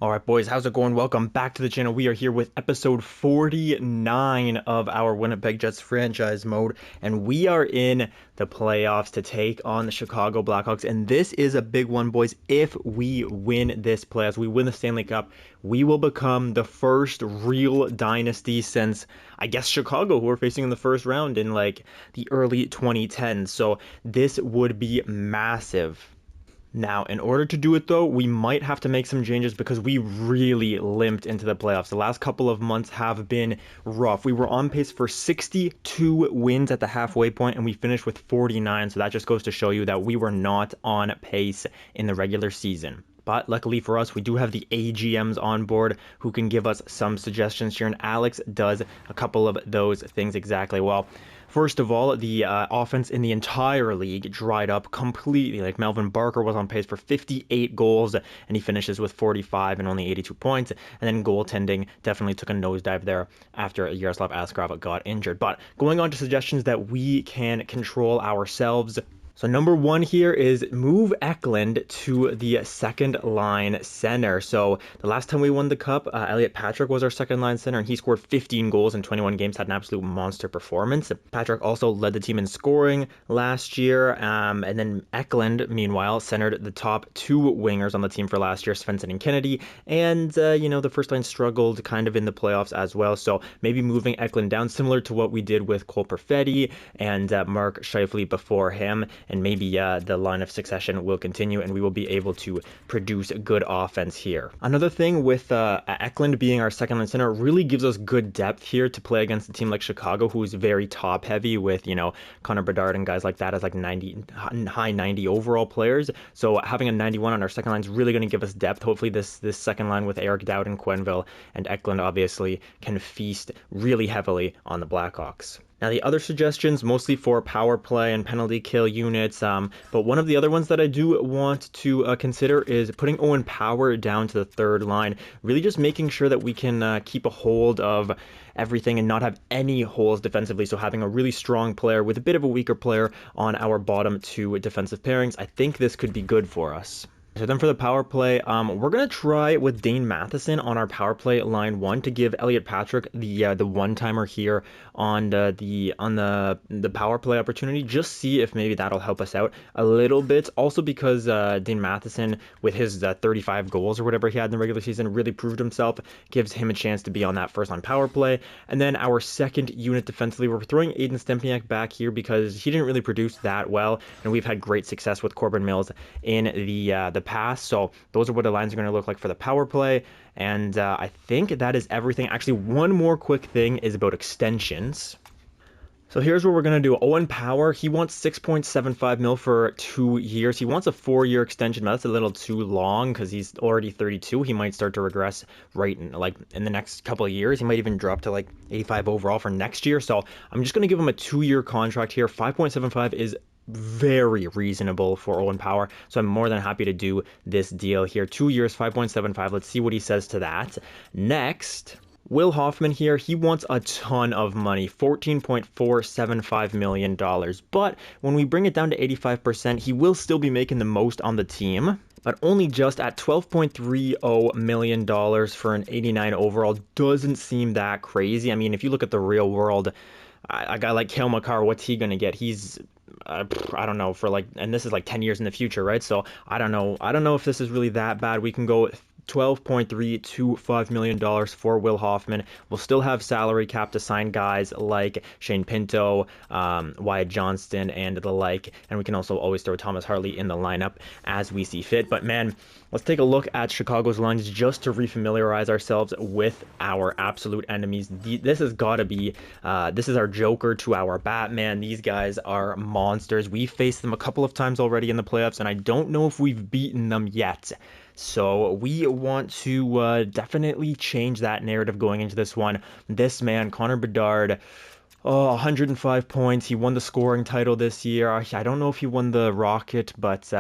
All right, boys, how's it going? Welcome back to the channel. We are here with episode 49 of our Winnipeg Jets franchise mode, and we are in the playoffs to take on the Chicago Blackhawks. And this is a big one, boys. If we win this playoffs, we win the Stanley Cup, we will become the first real dynasty since, I guess, Chicago, who were facing in the first round in like the early 2010s. So this would be massive. Now, in order to do it though, we might have to make some changes because we really limped into the playoffs. The last couple of months have been rough. We were on pace for 62 wins at the halfway point and we finished with 49. So that just goes to show you that we were not on pace in the regular season. But luckily for us, we do have the AGMs on board who can give us some suggestions here. And Alex does a couple of those things exactly well. First of all, the offense in the entire league dried up completely. Like Melvin Barker was on pace for 58 goals, and he finishes with 45 and only 82 points. And then goaltending definitely took a nosedive there after Yaroslav Askarov got injured. But going on to suggestions that we can control ourselves. So number one here is move Eklund to the second line center. So the last time we won the cup, Elliot Patrick was our second line center and he scored 15 goals in 21 games, had an absolute monster performance. Patrick also led the team in scoring last year. And then Eklund, meanwhile, centered the top two wingers on the team for last year, Svensson and Kennedy. And, the first line struggled kind of in the playoffs as well. So maybe moving Eklund down, similar to what we did with Cole Perfetti and Mark Scheifele before him. And maybe the line of succession will continue and we will be able to produce good offense here. Another thing with Eklund being our second line center really gives us good depth here to play against a team like Chicago, who is very top heavy with, Connor Bedard and guys like that as like 90, high 90 overall players. So having a 91 on our second line is really going to give us depth. Hopefully this second line with Eric Dowd and Quenneville and Eklund obviously can feast really heavily on the Blackhawks. Now, the other suggestions, mostly for power play and penalty kill units, but one of the other ones that I do want to consider is putting Owen Power down to the third line, really just making sure that we can keep a hold of everything and not have any holes defensively. So having a really strong player with a bit of a weaker player on our bottom two defensive pairings, I think this could be good for us. So then for the power play, we're going to try with Dane Matheson on our power play line one to give Elliot Patrick the one-timer here on the power play opportunity. Just see if maybe that'll help us out a little bit. Also because Dane Matheson, with his 35 goals or whatever he had in the regular season, really proved himself, gives him a chance to be on that first line power play. And then our second unit defensively, we're throwing Aiden Stempniak back here because he didn't really produce that well, and we've had great success with Corbin Mills in the past. So those are what the lines are going to look like for the power play. And I think that is everything. Actually, one more quick thing is about extensions. So here's what we're going to do. Owen Power, he wants 6.75 mil for 2 years. He wants a 4-year extension, but that's a little too long because he's already 32. He might start to regress in the next couple of years. He might even drop to 85 overall for next year. So I'm just going to give him a 2-year contract here. 5.75 is very reasonable for Owen Power, so I'm more than happy to do this deal here. 2 years, 5.75. Let's see what he says to that. Next, Will Hoffman here, he wants a ton of money, $14.475 million. But when we bring it down to 85%, he will still be making the most on the team, but only just at $12.30 million for an 89 overall doesn't seem that crazy. I mean, if you look at the real world, a guy like Cale Makar, what's he going to get? He's I don't know, and this is 10 years in the future, right? So I don't know if this is really that bad. We can go $12.325 million for Will Hoffman. We'll still have salary cap to sign guys like Shane Pinto, Wyatt Johnston, and the like. And we can also always throw Thomas Hartley in the lineup as we see fit. But man, let's take a look at Chicago's lines just to refamiliarize ourselves with our absolute enemies. This has got to be, this is our Joker to our Batman. These guys are monsters. We faced them a couple of times already in the playoffs, and I don't know if we've beaten them yet. So we want to definitely change that narrative going into this one. This man, Connor Bedard, 105 points. He won the scoring title this year. I don't know if he won the Rocket, but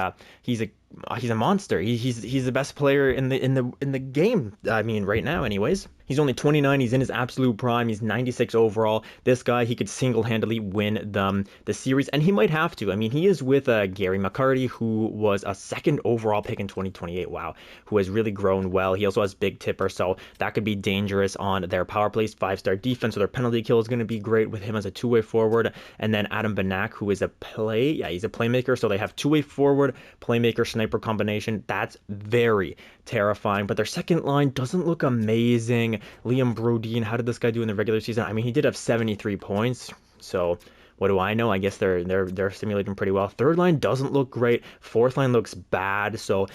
he's a he's a monster. He's the best player in the game. I mean, right now, anyways. He's only 29. He's in his absolute prime. He's 96 overall. This guy, he could single-handedly win the series, and he might have to. I mean, he is with Gary McCarty, who was a second overall pick in 2028. Wow, who has really grown well. He also has big tipper, so that could be dangerous on their power plays. 5-star defense, so their penalty kill is going to be great with him as a two-way forward. And then Adam Benak, who is he's a playmaker. So they have two-way forward, playmaker, sniper combination. That's very terrifying. But their second line doesn't look amazing. Liam Brodin, how did this guy do in the regular season? I mean, he did have 73 points. So what do I know? I guess they're simulating pretty well. Third line doesn't look great. Fourth line looks bad. So,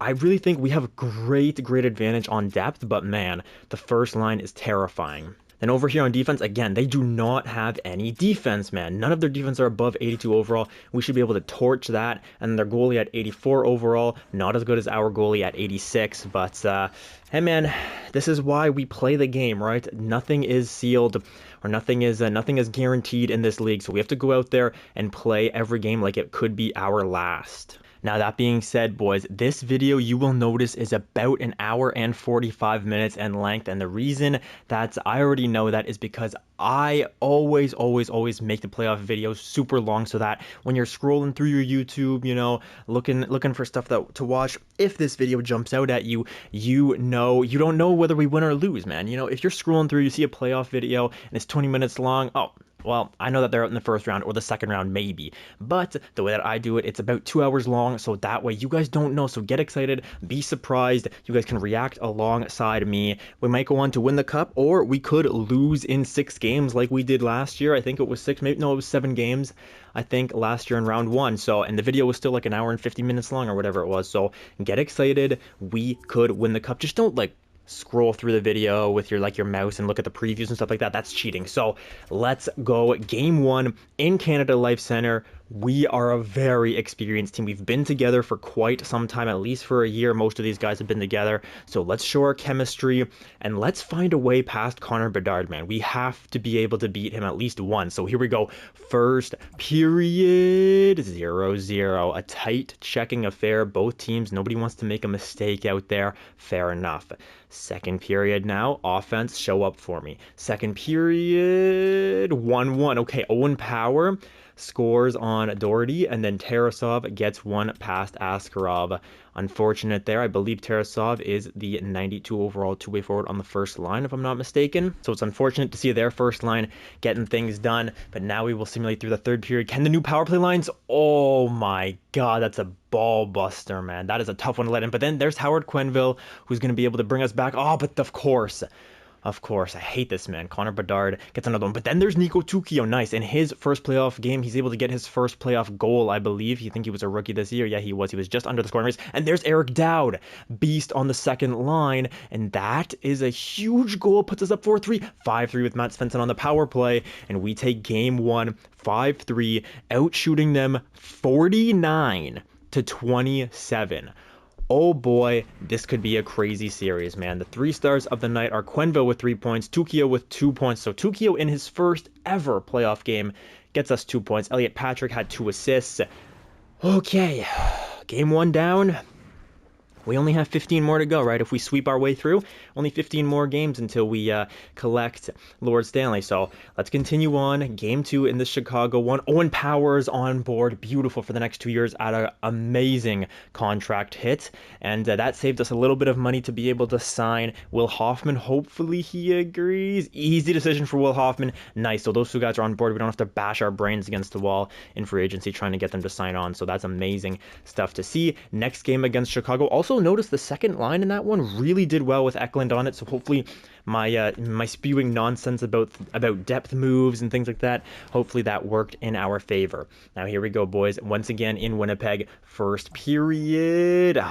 I really think we have great advantage on depth, but man, the first line is terrifying. Then over here on defense, again, they do not have any defense, man. None of their defense are above 82 overall. We should be able to torch that. And their goalie at 84 overall, not as good as our goalie at 86. But, hey, man, this is why we play the game, right? Nothing is sealed or nothing is guaranteed in this league. So we have to go out there and play every game like it could be our last. Now, that being said, boys, this video you will notice is about an hour and 45 minutes in length. And the reason that I already know that is because I always make the playoff videos super long so that when you're scrolling through your YouTube, looking for stuff to watch, if this video jumps out at you, you don't know whether we win or lose, man. If you're scrolling through, you see a playoff video and it's 20 minutes long, oh, well, I know that they're out in the first round or the second round, maybe. But the way that I do it, it's about 2 hours long. So that way you guys don't know. So get excited, be surprised. You guys can react alongside me. We might go on to win the cup, or we could lose in 6 games like we did last year. I think it was 6, maybe, no, it was 7 games. I think last year in round 1. So, and the video was still like an hour and 50 minutes long or whatever it was. So get excited. We could win the cup. Just don't scroll through the video with your mouse and look at the previews and stuff like that. That's cheating. So let's go. Game 1 in Canada Life Center. We are a very experienced team. We've been together for quite some time, at least for a year. Most of these guys have been together. So let's show our chemistry and let's find a way past Connor Bedard, man. We have to be able to beat him at least once. So here we go. First period, 0-0. A tight checking affair. Both teams, nobody wants to make a mistake out there. Fair enough. Second period now. Offense, show up for me. Second period, 1-1. Okay, Owen Power scores on Doherty, and then Tarasov gets one past Askarov. Unfortunate there. I believe Tarasov is the 92 overall two-way forward on the first line, if I'm not mistaken. So it's unfortunate to see their first line getting things done, but now we will simulate through the third period. Can the new power play lines? Oh my god, that's a ball buster, man. That is a tough one to let in. But then there's Howard Quenneville, who's going to be able to bring us back. Oh, but of course, I hate this, man. Connor Bedard gets another one. But then there's Nico Tukio. Nice. In his first playoff game, he's able to get his first playoff goal, I believe. You think he was a rookie this year? Yeah, he was. He was just under the scoring race. And there's Eric Dowd, beast on the second line. And that is a huge goal. Puts us up 4-3. 5-3 with Matt Svensson on the power play. And we take game 1, 5-3, outshooting them 49-27. Oh boy, this could be a crazy series, man. The 3 stars of the night are Quenneville with 3 points, Tukio with 2 points. So Tukio in his first ever playoff game gets us 2 points. Elliot Patrick had 2 assists. Okay, game 1 down. We only have 15 more to go, right? If we sweep our way through, only 15 more games until we collect Lord Stanley. So let's continue on. Game 2 in the Chicago one. Owen Powers on board. Beautiful for the next 2 years at an amazing contract hit. And that saved us a little bit of money to be able to sign Will Hoffman. Hopefully he agrees. Easy decision for Will Hoffman. Nice. So those 2 guys are on board. We don't have to bash our brains against the wall in free agency trying to get them to sign on. So that's amazing stuff to see. Next game against Chicago. Also notice the second line in that one really did well with Eklund on it, so hopefully my spewing nonsense about depth moves and things like that, hopefully that worked in our favor. Now here we go, boys, once again in Winnipeg. First period,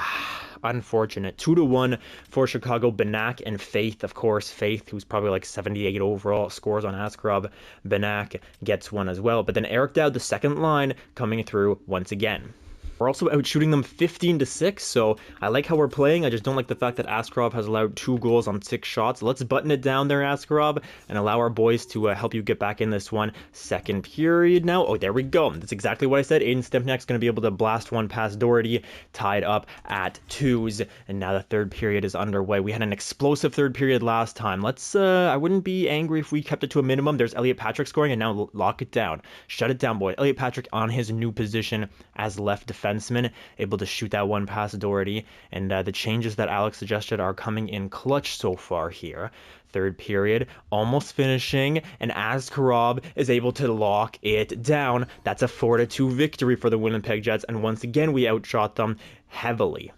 unfortunate. 2-1 for Chicago. Benak and Faith, of course. Faith, who's probably like 78 overall, scores on Askarov. Benak gets one as well. But then Eric Dowd, the second line, coming through once again. We're also out shooting them 15-6, so I like how we're playing. I just don't like the fact that Askarov has allowed 2 goals on 6 shots. Let's button it down there, Askarov, and allow our boys to help you get back in this one. Second period now. Oh, there we go. That's exactly what I said. Aiden Stempniak's going to be able to blast one past Doherty, tied up at 2s, and now the third period is underway. We had an explosive third period last time. I wouldn't be angry if we kept it to a minimum. There's Elliot Patrick scoring, and now lock it down. Shut it down, boy. Elliot Patrick on his new position as left defenseman, able to shoot that one past Doherty, and the changes that Alex suggested are coming in clutch so far here. Third period, almost finishing, and Askarov is able to lock it down. That's a 4-2 victory for the Winnipeg Jets, and once again, we outshot them heavily.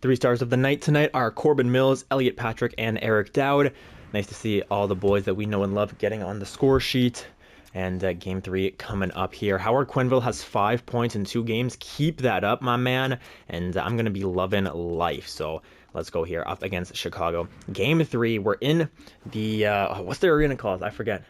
3 stars of the night tonight are Corbin Mills, Elliot Patrick, and Eric Dowd. Nice to see all the boys that we know and love getting on the score sheet. And game 3 coming up here. Howard Quenneville has 5 points in 2 games. Keep that up, my man. And I'm going to be loving life. So let's go here up against Chicago. Game 3, we're in the, what's the arena called? I forget.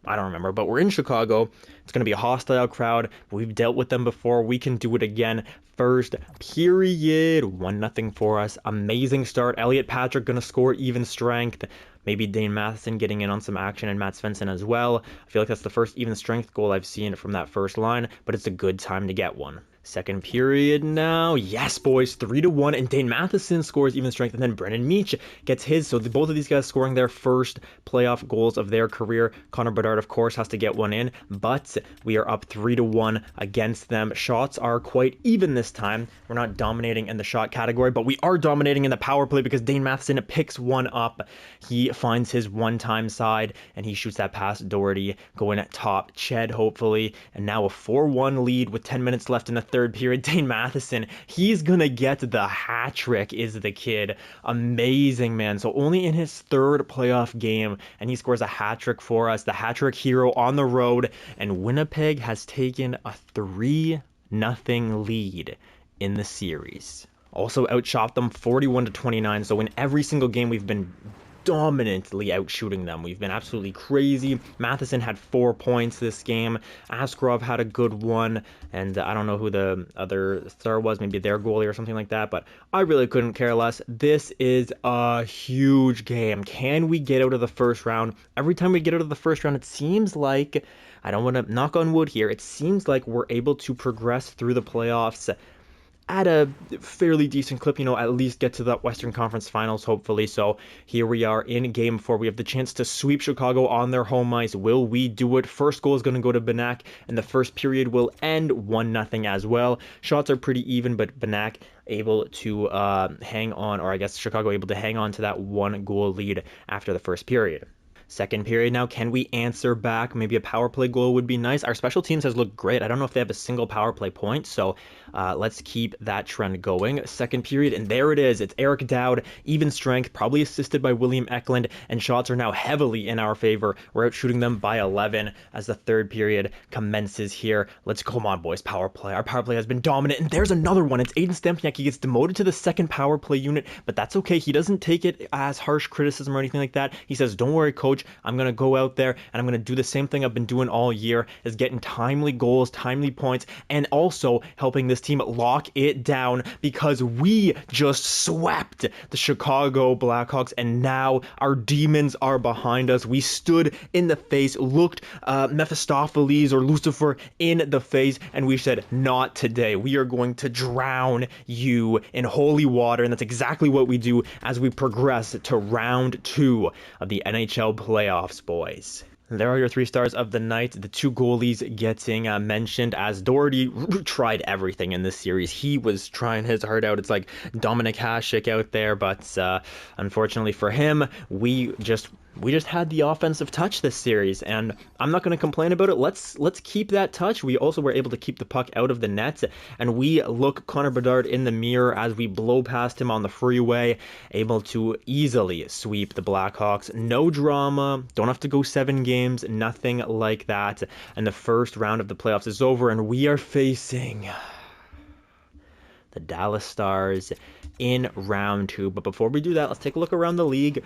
I don't remember, but we're in Chicago. It's going to be a hostile crowd. We've dealt with them before. We can do it again. First period, 1-0 for us. Amazing start. Elliot Patrick going to score even strength. Maybe Dane Matheson getting in on some action and Matt Svensson as well. I feel like that's the first even strength goal I've seen from that first line, but it's a good time to get one. Second period now. Yes, boys, 3-1, and Dane Matheson scores even strength, and then Brennan Meach gets his. So both of these guys scoring their first playoff goals of their career. Connor Bedard, of course, has to get one in, but we are up 3-1 against them. Shots are quite even this time. We're not dominating in the shot category, but we are dominating in the power play because Dane Matheson picks one up. He finds his one-time side, and he shoots that past Doherty, going at top Ched, hopefully, and now a 4-1 lead with 10 minutes left in the third period. Dane Matheson, he's gonna get the hat trick, is the kid. Amazing, man. So only in his third playoff game, and he scores a hat trick for us, the hat trick hero on the road, and Winnipeg has taken a 3-0 lead in the series. Also outshot them 41-29, so in every single game we've been dominantly outshooting them. We've been absolutely crazy. Matheson had 4 points this game. Askarov had a good one, and I don't know who the other star was, maybe their goalie or something like that, but I really couldn't care less. This is a huge game. Can we get out of the first round? Every time we get out of the first round, it seems like, I don't want to knock on wood here, it seems like we're able to progress through the playoffs at a fairly decent clip, at least get to the Western Conference Finals, hopefully. So here we are in Game 4. We have the chance to sweep Chicago on their home ice. Will we do it? First goal is going to go to Banak, and the first period will end 1-0 as well. Shots are pretty even, but Banak able to hang on, or I guess Chicago able to hang on to that 1-goal lead after the first period. Second period now, can we answer back? Maybe a power play goal would be nice. Our special teams has looked great. I don't know if they have a single power play point, so let's keep that trend going. Second period, and there it is. It's Eric Dowd, even strength, probably assisted by William Eklund, and shots are now heavily in our favor. We're out shooting them by 11 as the third period commences here. Let's come on, boys, power play. Our power play has been dominant, and there's another one. It's Aiden Stempniak. He gets demoted to the second power play unit, but that's okay. He doesn't take it as harsh criticism or anything like that. He says, don't worry, coach. I'm going to go out there and I'm going to do the same thing I've been doing all year, is getting timely goals, timely points, and also helping this team lock it down because we just swept the Chicago Blackhawks and now our demons are behind us. We stood in the face, looked Mephistopheles or Lucifer in the face, and we said, not today. We are going to drown you in holy water, and that's exactly what we do as we progress to round 2 of the NHL playoffs, boys. There are your 3 stars of the night. The 2 goalies getting mentioned, as Doherty tried everything in this series. He was trying his heart out. It's like Dominic Hasek out there, but unfortunately for him, we just had the offensive touch this series, and I'm not going to complain about it. Let's keep that touch. We also were able to keep the puck out of the net, and we look Connor Bedard in the mirror as we blow past him on the freeway, able to easily sweep the Blackhawks. No drama. Don't have to go 7 games. Nothing like that. And the first round of the playoffs is over, and we are facing the Dallas Stars in round 2. But before we do that, let's take a look around the league.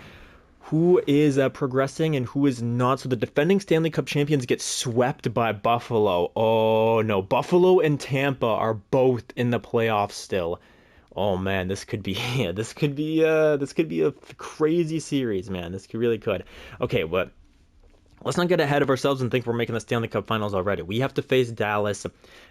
who is progressing and who is not. So the defending Stanley Cup champions get swept by Buffalo. Oh no, Buffalo and Tampa are both in the playoffs still. Oh man, this could be this could be a crazy series, man. This could really could. Okay, but let's not get ahead of ourselves and think we're making the Stanley Cup Finals already. We have to face Dallas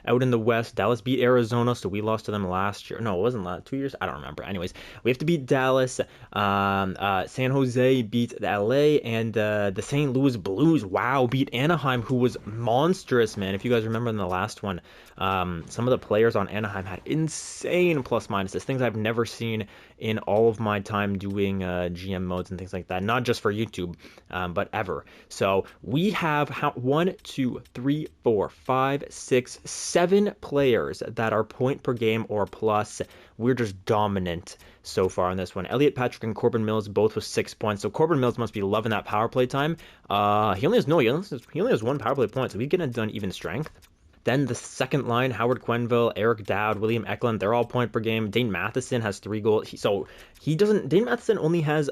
out in the West. Dallas beat Arizona, so we lost to them last year. No, it wasn't last 2 years. I don't remember. Anyways, we have to beat Dallas. San Jose beat LA, and the St. Louis Blues, wow, beat Anaheim, who was monstrous, man. If you guys remember in the last one, some of the players on Anaheim had insane plus minuses, things I've never seen in all of my time doing GM modes and things like that. Not just for YouTube, but ever. So we have 1, 2, 3, 4, 5, 6, 7 players that are point per game or plus. We're just dominant so far on this one. Elliot Patrick and Corbin Mills both with 6 points. So Corbin Mills must be loving that power play time. He only has 1 power play point, so we getting it done even strength. Then the second line, Howard Quenneville, Eric Dowd, William Eklund, they're all point per game. Dane Matheson has 3 goals. Dane Matheson only has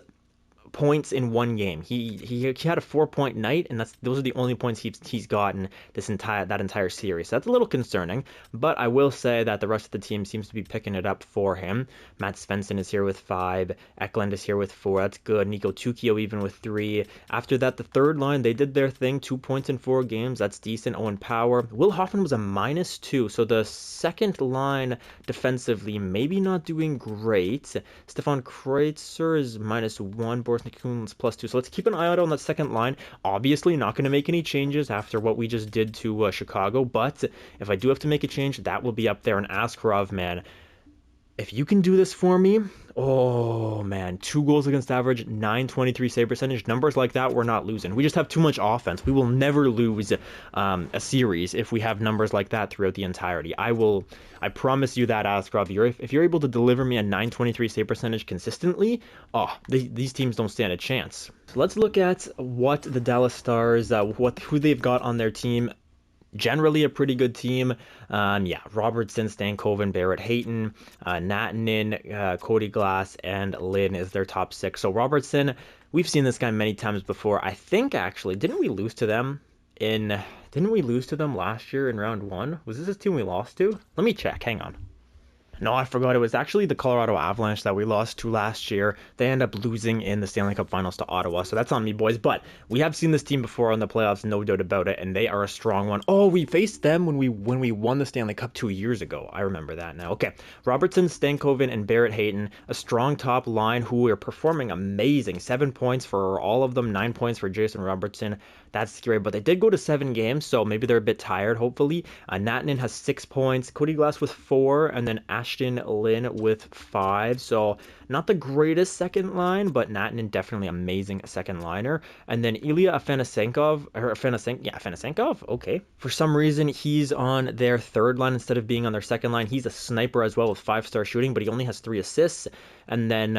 points in 1 game. He had a 4-point night, and those are the only points he's gotten that entire series. So that's a little concerning, but I will say that the rest of the team seems to be picking it up for him. Matt Svensson is here with 5. Eklund is here with 4. That's good. Nico Tukio even with 3. After that, the third line, they did their thing. 2 points in 4 games. That's decent. Owen Power. Will Hoffman was a -2. So the second line defensively maybe not doing great. Stefan Kreutzer is -1. Boris Nikulin +2. So let's keep an eye out on that second line. Obviously not going to make any changes after what we just did to Chicago, but if I do have to make a change, that will be up there. And Askarov, man, if you can do this for me, oh man, 2 goals against average, .923 save percentage, numbers like that, we're not losing. We just have too much offense. We will never lose a series if we have numbers like that throughout the entirety. I promise you that, Askarov. If you're able to deliver me a .923 save percentage consistently, these teams don't stand a chance. So let's look at what the Dallas Stars, who they've got on their team. Generally a pretty good team. Robertson, Stankoven, Barrett Hayton, Natanen, Cody Glass, and Lynn is their top 6. So Robertson, we've seen this guy many times before. I think actually, didn't we lose to them last year in round 1? Was this a team we lost to? Let me check. Hang on. No, I forgot. It was actually the Colorado Avalanche that we lost to last year. They end up losing in the Stanley Cup Finals to Ottawa, so that's on me, boys. But we have seen this team before in the playoffs, no doubt about it, and they are a strong one. Oh, we faced them when we won the Stanley Cup 2 years ago. I remember that now. Okay, Robertson, Stankoven, and Barrett Hayton, a strong top line who are performing amazing. 7 points for all of them, 9 points for Jason Robertson. That's scary, but they did go to 7 games, so maybe they're a bit tired, hopefully. Natanen has 6 points, Cody Glass with 4, and then Ashton Lynn with 5. So not the greatest second line, but Natanen definitely amazing second liner. And then Ilya Afanasenkov, okay. For some reason, he's on their third line instead of being on their second line. He's a sniper as well with 5-star shooting, but he only has 3 assists. And then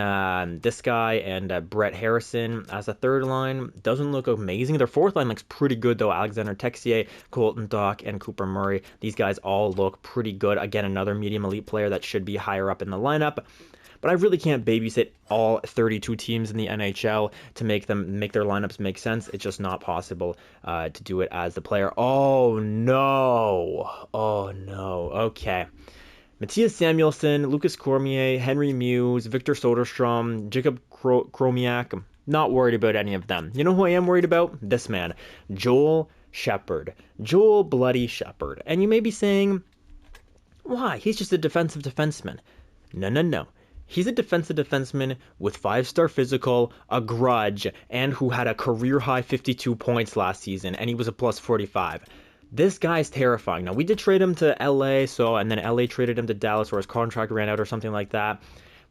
this guy and Brett Harrison as a third line doesn't look amazing. Their fourth line looks pretty good, though. Alexander Texier, Colton Dock, and Cooper Murray. These guys all look pretty good. Again, another medium elite player that should be higher up in the lineup. But I really can't babysit all 32 teams in the NHL to make their lineups make sense. It's just not possible to do it as the player. Oh, no. Okay. Matthias Samuelsson, Lucas Cormier, Henry Muse, Victor Soderstrom, Jacob Chromiak. I'm not worried about any of them. You know who I am worried about? This man, Joel Shepherd. Joel Bloody Shepherd. And you may be saying, why? He's just a defensive defenseman. No. He's a defensive defenseman with 5-star physical, a grudge, and who had a career-high 52 points last season, and he was a plus 45. This guy's terrifying. Now, we did trade him to LA, and then LA traded him to Dallas where his contract ran out or something like that.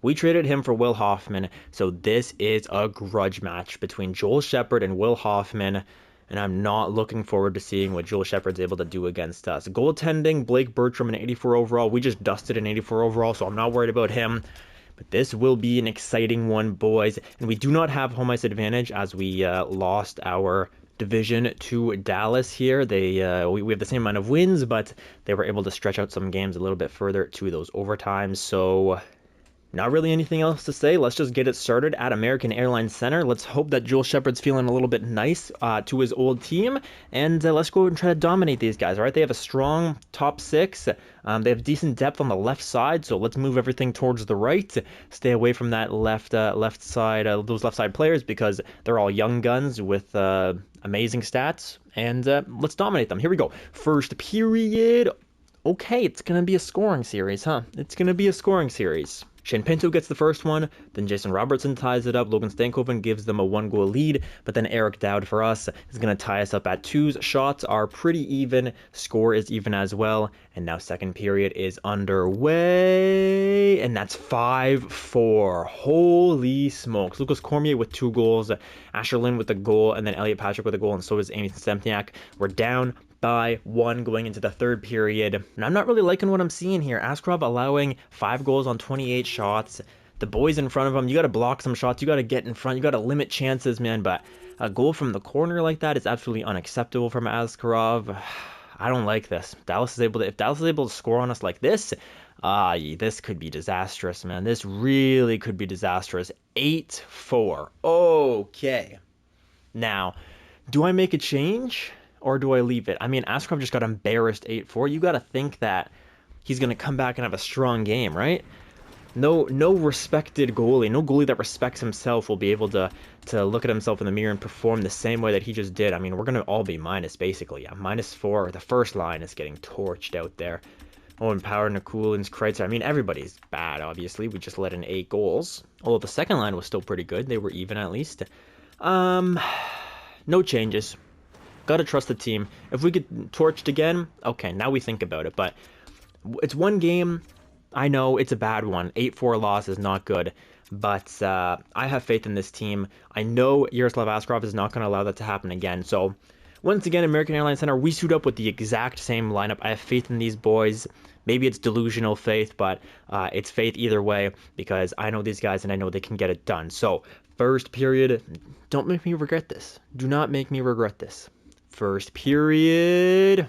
We traded him for Will Hoffman, so this is a grudge match between Joel Shepherd and Will Hoffman, and I'm not looking forward to seeing what Joel Shepherd's able to do against us. Goaltending, Blake Bertram, an 84 overall. We just dusted an 84 overall, so I'm not worried about him. But this will be an exciting one, boys. And we do not have home ice advantage as we lost our division to Dallas here. We have the same amount of wins, but they were able to stretch out some games a little bit further to those overtimes. So Not really anything else to say. Let's just get it started at American Airlines Center. Let's hope that Joel Shepard's feeling a little bit nice to his old team, and let's go and try to dominate these guys. All right, they have a strong top six. They have decent depth on the left side, so let's move everything towards the right. Stay away from that left side, those left side players, because they're all young guns with amazing stats, and let's dominate them. Here we go. First period. Okay, it's gonna be a scoring series, huh? It's gonna be a scoring series. Shane Pinto gets the first one, then Jason Robertson ties it up, Logan Stankoven gives them a 1-goal lead, but then Eric Dowd for us is going to tie us up at 2s. Shots are pretty even, score is even as well, and now second period is underway, and that's 5-4. Holy smokes. Lucas Cormier with 2 goals, Asher Lynn with a goal, and then Elliot Patrick with a goal, and so is Amy Stempniak. We're down by 1 going into the third period. And I'm not really liking what I'm seeing here. Askarov allowing 5 goals on 28 shots. The boys in front of him, you got to block some shots. You got to get in front. You got to limit chances, man. But a goal from the corner like that is absolutely unacceptable from Askarov. I don't like this. If Dallas is able to score on us like this, this could be disastrous, man. This really could be disastrous. 8-4. Okay. Now, do I make a change? Or do I leave it? I mean, Askarov just got embarrassed 8-4. You got to think that he's going to come back and have a strong game, right? No respected goalie, no goalie that respects himself will be able to look at himself in the mirror and perform the same way that he just did. I mean, we're going to all be minus, basically. Yeah, -4. The first line is getting torched out there. Owen Power, Nikulins, Kreitzer. I mean, everybody's bad, obviously. We just let in 8 goals. Although the second line was still pretty good. They were even, at least. No changes. Gotta trust the team. If we get torched again, okay, now we think about it. But it's one game. I know it's a bad one. 8-4 loss is not good. But I have faith in this team. I know Yaroslav Askarov is not going to allow that to happen again. So once again, American Airlines Center, we suit up with the exact same lineup. I have faith in these boys. Maybe it's delusional faith, but it's faith either way, because I know these guys and I know they can get it done. So first period, don't make me regret this. Do not make me regret this. First period.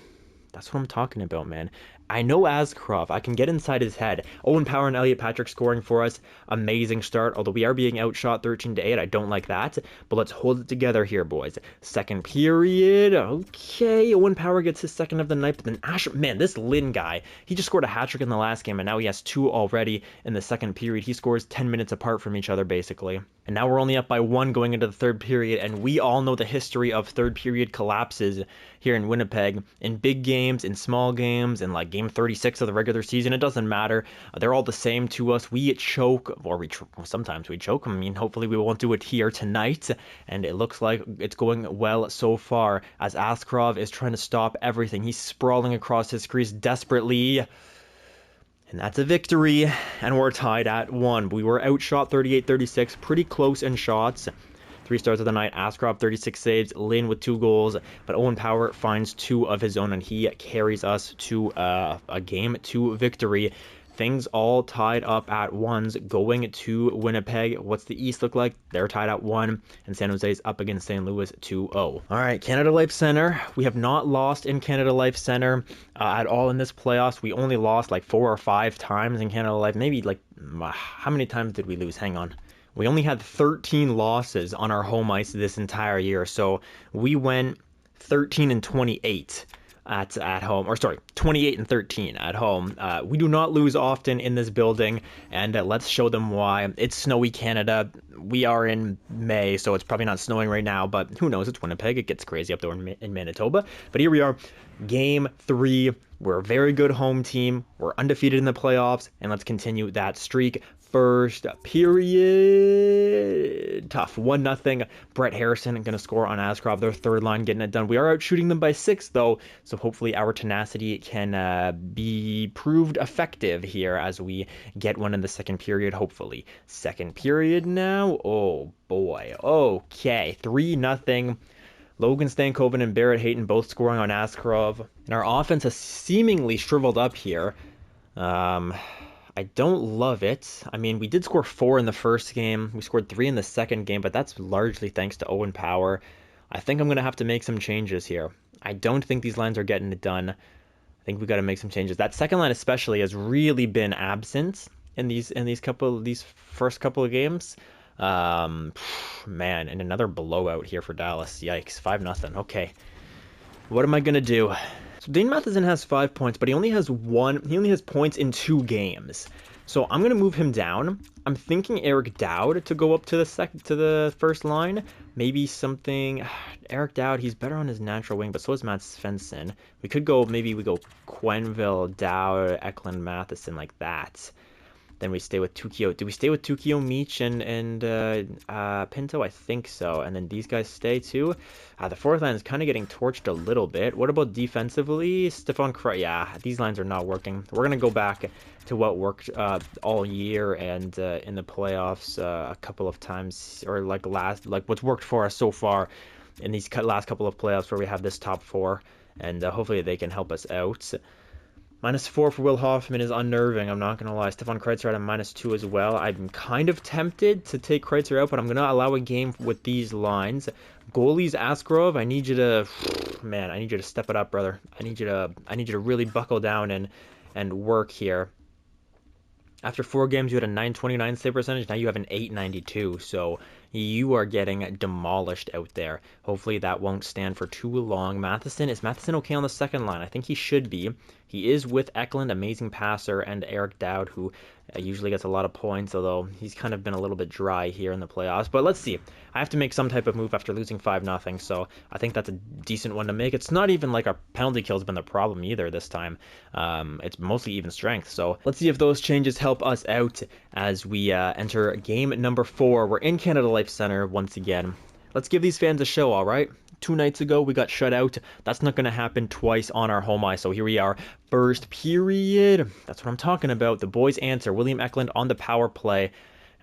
That's what I'm talking about, man. I know Askarov. I can get inside his head. Owen Power and Elliot Patrick scoring for us. Amazing start. Although we are being outshot 13-8. I don't like that. But let's hold it together here, boys. Second period. Okay. Owen Power gets his second of the night. But then Asher... Man, this Lynn guy. He just scored a hat-trick in the last game. And now he has 2 already in the second period. He scores 10 minutes apart from each other, basically. And now we're only up by 1 going into the third period. And we all know the history of third period collapses here in Winnipeg. In big games, in small games, in like game 36 of the regular season, it doesn't matter. They're all the same to us. We choke, or sometimes we choke. I mean, hopefully we won't do it here tonight. And it looks like it's going well so far, as Askarov is trying to stop everything. He's sprawling across his crease desperately. And that's a victory, and we're tied at 1. We were outshot 38-36, pretty close in shots. 3 stars of the night, Askarov 36 saves, Lynn with 2 goals, but Owen Power finds 2 of his own, and he carries us to a game 2 victory. Things all tied up at 1s going to Winnipeg. What's the East look like? They're tied at 1, and San Jose's up against St. Louis 2-0. All right, Canada Life Center. We have not lost in Canada Life Center at all in this playoffs. We only lost like 4 or 5 times in Canada Life. Maybe like, how many times did we lose? Hang on. We only had 13 losses on our home ice this entire year. So we went 13-28. At home, or sorry, 28-13 at home. We do not lose often in this building, and let's show them why. It's snowy Canada. We are in May, so it's probably not snowing right now, but who knows? It's Winnipeg. It gets crazy up there in Manitoba. But here we are, game 3. We're a very good home team. We're undefeated in the playoffs, and let's continue that streak. First period, tough. 1-0. Brett Harrison going to score on Askarov. Their third line getting it done. We are out shooting them by 6, though, so hopefully our tenacity can be proved effective here as we get one in the second period, hopefully. Second period now. Oh, boy. Okay, 3-0. Logan Stankoven and Barrett Hayton both scoring on Askarov. And our offense has seemingly shriveled up here. I don't love it. I mean, we did score 4 in the first game. We scored 3 in the second game, but that's largely thanks to Owen Power. I think I'm going to have to make some changes here. I don't think these lines are getting it done. I think we got to make some changes. That second line especially has really been absent. in these first couple of games. Um, Man, and another blowout here for Dallas. Yikes, 5-0. Okay, what am I gonna do? So Dane Matheson has 5 points, but he only has one. He only has points in 2 games. So I'm gonna move him down. I'm thinking Eric Dowd to go up to the first line. Maybe something. Eric Dowd, he's better on his natural wing, but so is Matt Svensson. Maybe we go Quenville, Dowd, Eklund, Matheson like that. Then we stay with Tukio. Do we stay with Tukio, Meach, and Pinto? I think so. And then these guys stay too. The fourth line is kind of getting torched a little bit. What about defensively? Stefan Kreider. Yeah, these lines are not working. We're going to go back to what worked all year and in the playoffs a couple of times, or like what's worked for us so far in these last couple of playoffs where we have this top four. And hopefully they can help us out. -4 for Will Hoffman is unnerving, I'm not going to lie. Stefan Kreitzer at a -2 as well. I'm kind of tempted to take Kreitzer out, but I'm going to allow a game with these lines. Goalies, Askarov, I need you to... Man, I need you to step it up, brother. I need you to really buckle down and work here. After 4 games, you had a .929 save percentage. Now you have an .892, so you are getting demolished out there. Hopefully that won't stand for too long. Is Matheson okay on the second line? I think he should be. He is with Eklund, amazing passer, and Eric Dowd, who usually gets a lot of points, although he's kind of been a little bit dry here in the playoffs. But let's see. I have to make some type of move after losing 5-0, so I think that's a decent one to make. It's not even like our penalty kill has been the problem either this time. It's mostly even strength, so let's see if those changes help us out as we enter game number 4. We're in Canada Life Center once again. Let's give these fans a show, all right? 2 nights ago, we got shut out. That's not going to happen twice on our home ice. So here we are. First period. That's what I'm talking about. The boys answer. William Eklund on the power play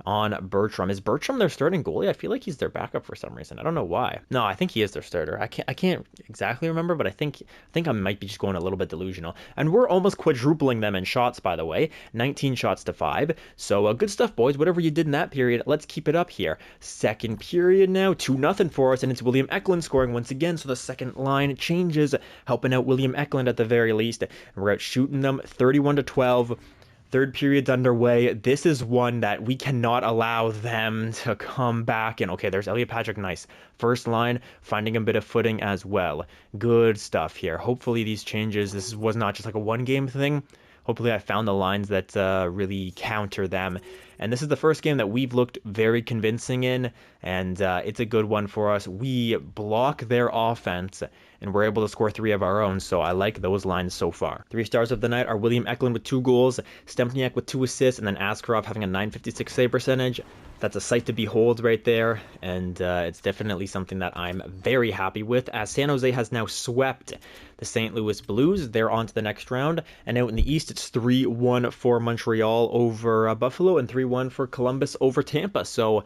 on Bertram. Is Bertram their starting goalie? I feel like he's their backup for some reason. I don't know why. No, I think he is their starter. I can't exactly remember, but I think I might be just going a little bit delusional. And we're almost quadrupling them in shots, by the way. 19 shots to 5. So good stuff, boys. Whatever you did in that period, let's keep it up here. Second period now, 2-0 for us, and it's William Eklund scoring once again. So the second line changes, helping out William Eklund at the very least. And we're out shooting them 31-12. Third period's underway. This is one that we cannot allow them to come back in. Okay, there's Elliot Patrick, nice. First line, finding a bit of footing as well. Good stuff here. Hopefully these changes, this was not just like a one-game thing. Hopefully I found the lines that really counter them. And this is the first game that we've looked very convincing in, and it's a good one for us. We block their offense, and we're able to score 3 of our own, so I like those lines so far. 3 stars of the night are William Eklund with 2 goals, Stempniak with 2 assists, and then Askarov having a .956 save percentage. That's a sight to behold right there, and it's definitely something that I'm very happy with, as San Jose has now swept the St. Louis Blues. They're on to the next round, and out in the East, it's 3-1 for Montreal over Buffalo, and 3-1 for Columbus over Tampa, so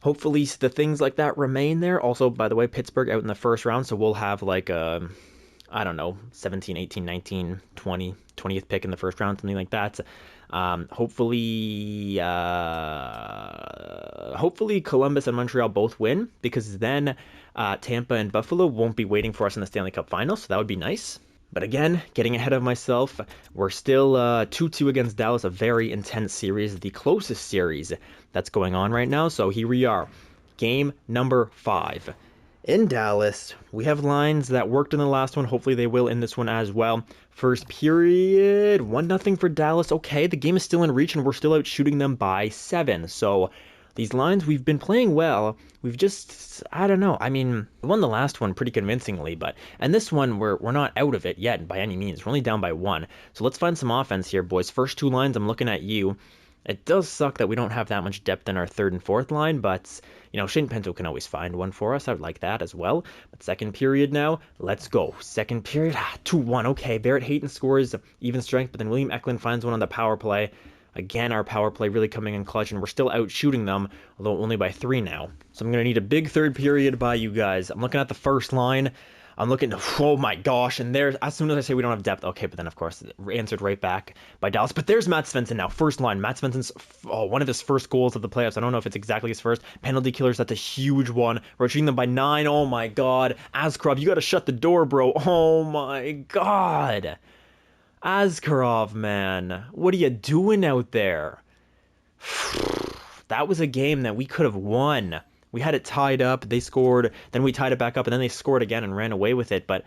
hopefully the things like that remain there. Also, by the way, Pittsburgh out in the first round, so we'll have like a, I don't know, 17, 18, 19, 20, 20th pick in the first round, something like that. Hopefully Columbus and Montreal both win, because then Tampa and Buffalo won't be waiting for us in the Stanley Cup Finals, so that would be nice. But again, getting ahead of myself, we're still 2-2 against Dallas, a very intense series, the closest series that's going on right now. So here we are, game number 5. In Dallas, we have lines that worked in the last one. Hopefully they will in this one as well. First period, 1-0 for Dallas. Okay, the game is still in reach, and we're still out shooting them by 7. So these lines, we've been playing well. We've just, I don't know. I mean, we won the last one pretty convincingly, and this one, we're not out of it yet by any means. We're only down by 1. So let's find some offense here, boys. First 2 lines, I'm looking at you. It does suck that we don't have that much depth in our 3rd and 4th line, but, you know, Shane Pinto can always find one for us. I would like that as well. But second period now, let's go. Second period, 2-1. Okay, Barrett Hayton scores even strength, but then William Eklund finds one on the power play. Again, our power play really coming in clutch, and we're still out shooting them, although only by 3 now. So I'm going to need a big third period by you guys. I'm looking at the first line. I'm looking, oh my gosh, and there's, as soon as I say we don't have depth, okay, but then of course, answered right back by Dallas. But there's Matt Svensson now, first line. Matt Svensson's, one of his first goals of the playoffs. I don't know if it's exactly his first. Penalty killers, that's a huge one. We're shooting them by 9, oh my god. Askarov, you gotta shut the door, bro. Oh my god. Askarov, man, what are you doing out there? That was a game that we could have won. We had it tied up, they scored, then we tied it back up, and then they scored again and ran away with it. But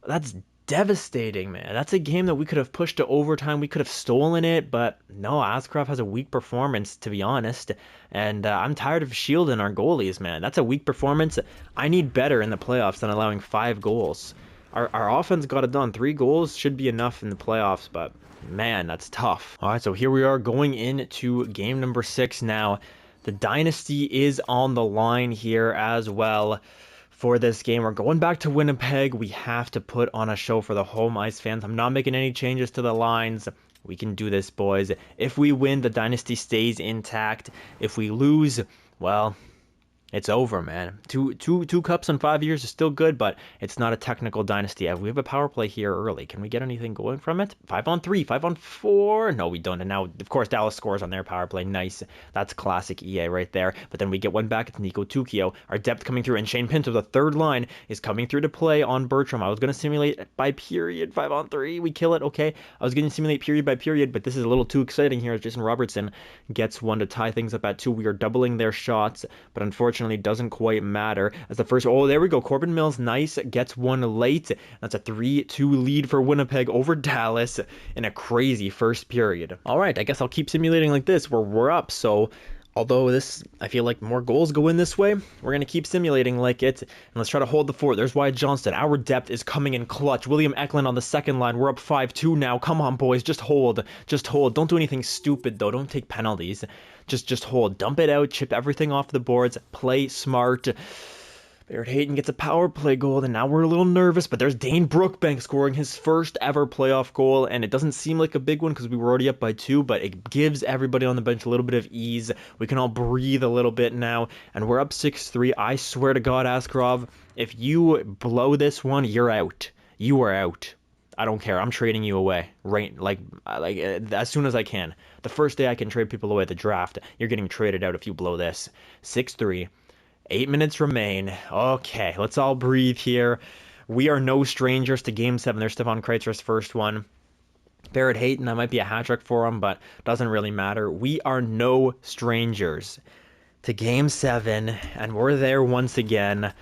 that's devastating, man. That's a game that we could have pushed to overtime. We could have stolen it, but no, Askarov has a weak performance, to be honest. And I'm tired of shielding our goalies, man. That's a weak performance. I need better in the playoffs than allowing 5 goals. Our offense got it done. 3 goals should be enough in the playoffs, but man, that's tough. All right, so here we are going into game number 6 now. The Dynasty is on the line here as well for this game. We're going back to Winnipeg. We have to put on a show for the home ice fans. I'm not making any changes to the lines. We can do this, boys. If we win, the Dynasty stays intact. If we lose, well, it's over, man. Two cups in 5 years is still good, but it's not a technical Dynasty. We have a power play here early. Can we get anything going from it? 5-on-3, 5-on-4. No, we don't. And now, of course, Dallas scores on their power play. Nice. That's classic EA right there. But then we get one back. It's Nico Tukio. Our depth coming through. And Shane Pinto, the third line, is coming through to play on Bertram. I was going to simulate by period. 5-on-3. We kill it. Okay. I was going to simulate period by period, but this is a little too exciting here as Jason Robertson gets one to tie things up at 2. We are doubling their shots, but unfortunately doesn't quite matter as the first. Oh, there we go. Corbin Mills, nice, gets one late. That's a 3-2 lead for Winnipeg over Dallas in a crazy first period. All right, I guess I'll keep simulating like this where we're up. So although this, I feel like more goals go in this way, we're going to keep simulating like it. And let's try to hold the fort. There's Wyatt Johnston. Our depth is coming in clutch. William Eklund on the second line. We're up 5-2 now. Come on, boys. Just hold. Just hold. Don't do anything stupid, though. Don't take penalties. Just hold. Dump it out. Chip everything off the boards. Play smart. Barrett Hayton gets a power play goal, and now we're a little nervous, but there's Dane Brookbank scoring his first ever playoff goal, and it doesn't seem like a big one because we were already up by 2, but it gives everybody on the bench a little bit of ease. We can all breathe a little bit now, and we're up 6-3. I swear to God, Askarov, if you blow this one, you're out. You are out. I don't care. I'm trading you away, right? Like as soon as I can. The first day I can trade people away at the draft, you're getting traded out if you blow this. 6-3. 8 minutes remain. Okay, let's all breathe here. We are no strangers to Game 7. There's Stefan Kreitzer's first one. Barrett Hayton, that might be a hat trick for him, but doesn't really matter. We are no strangers to Game 7, and we're there once again.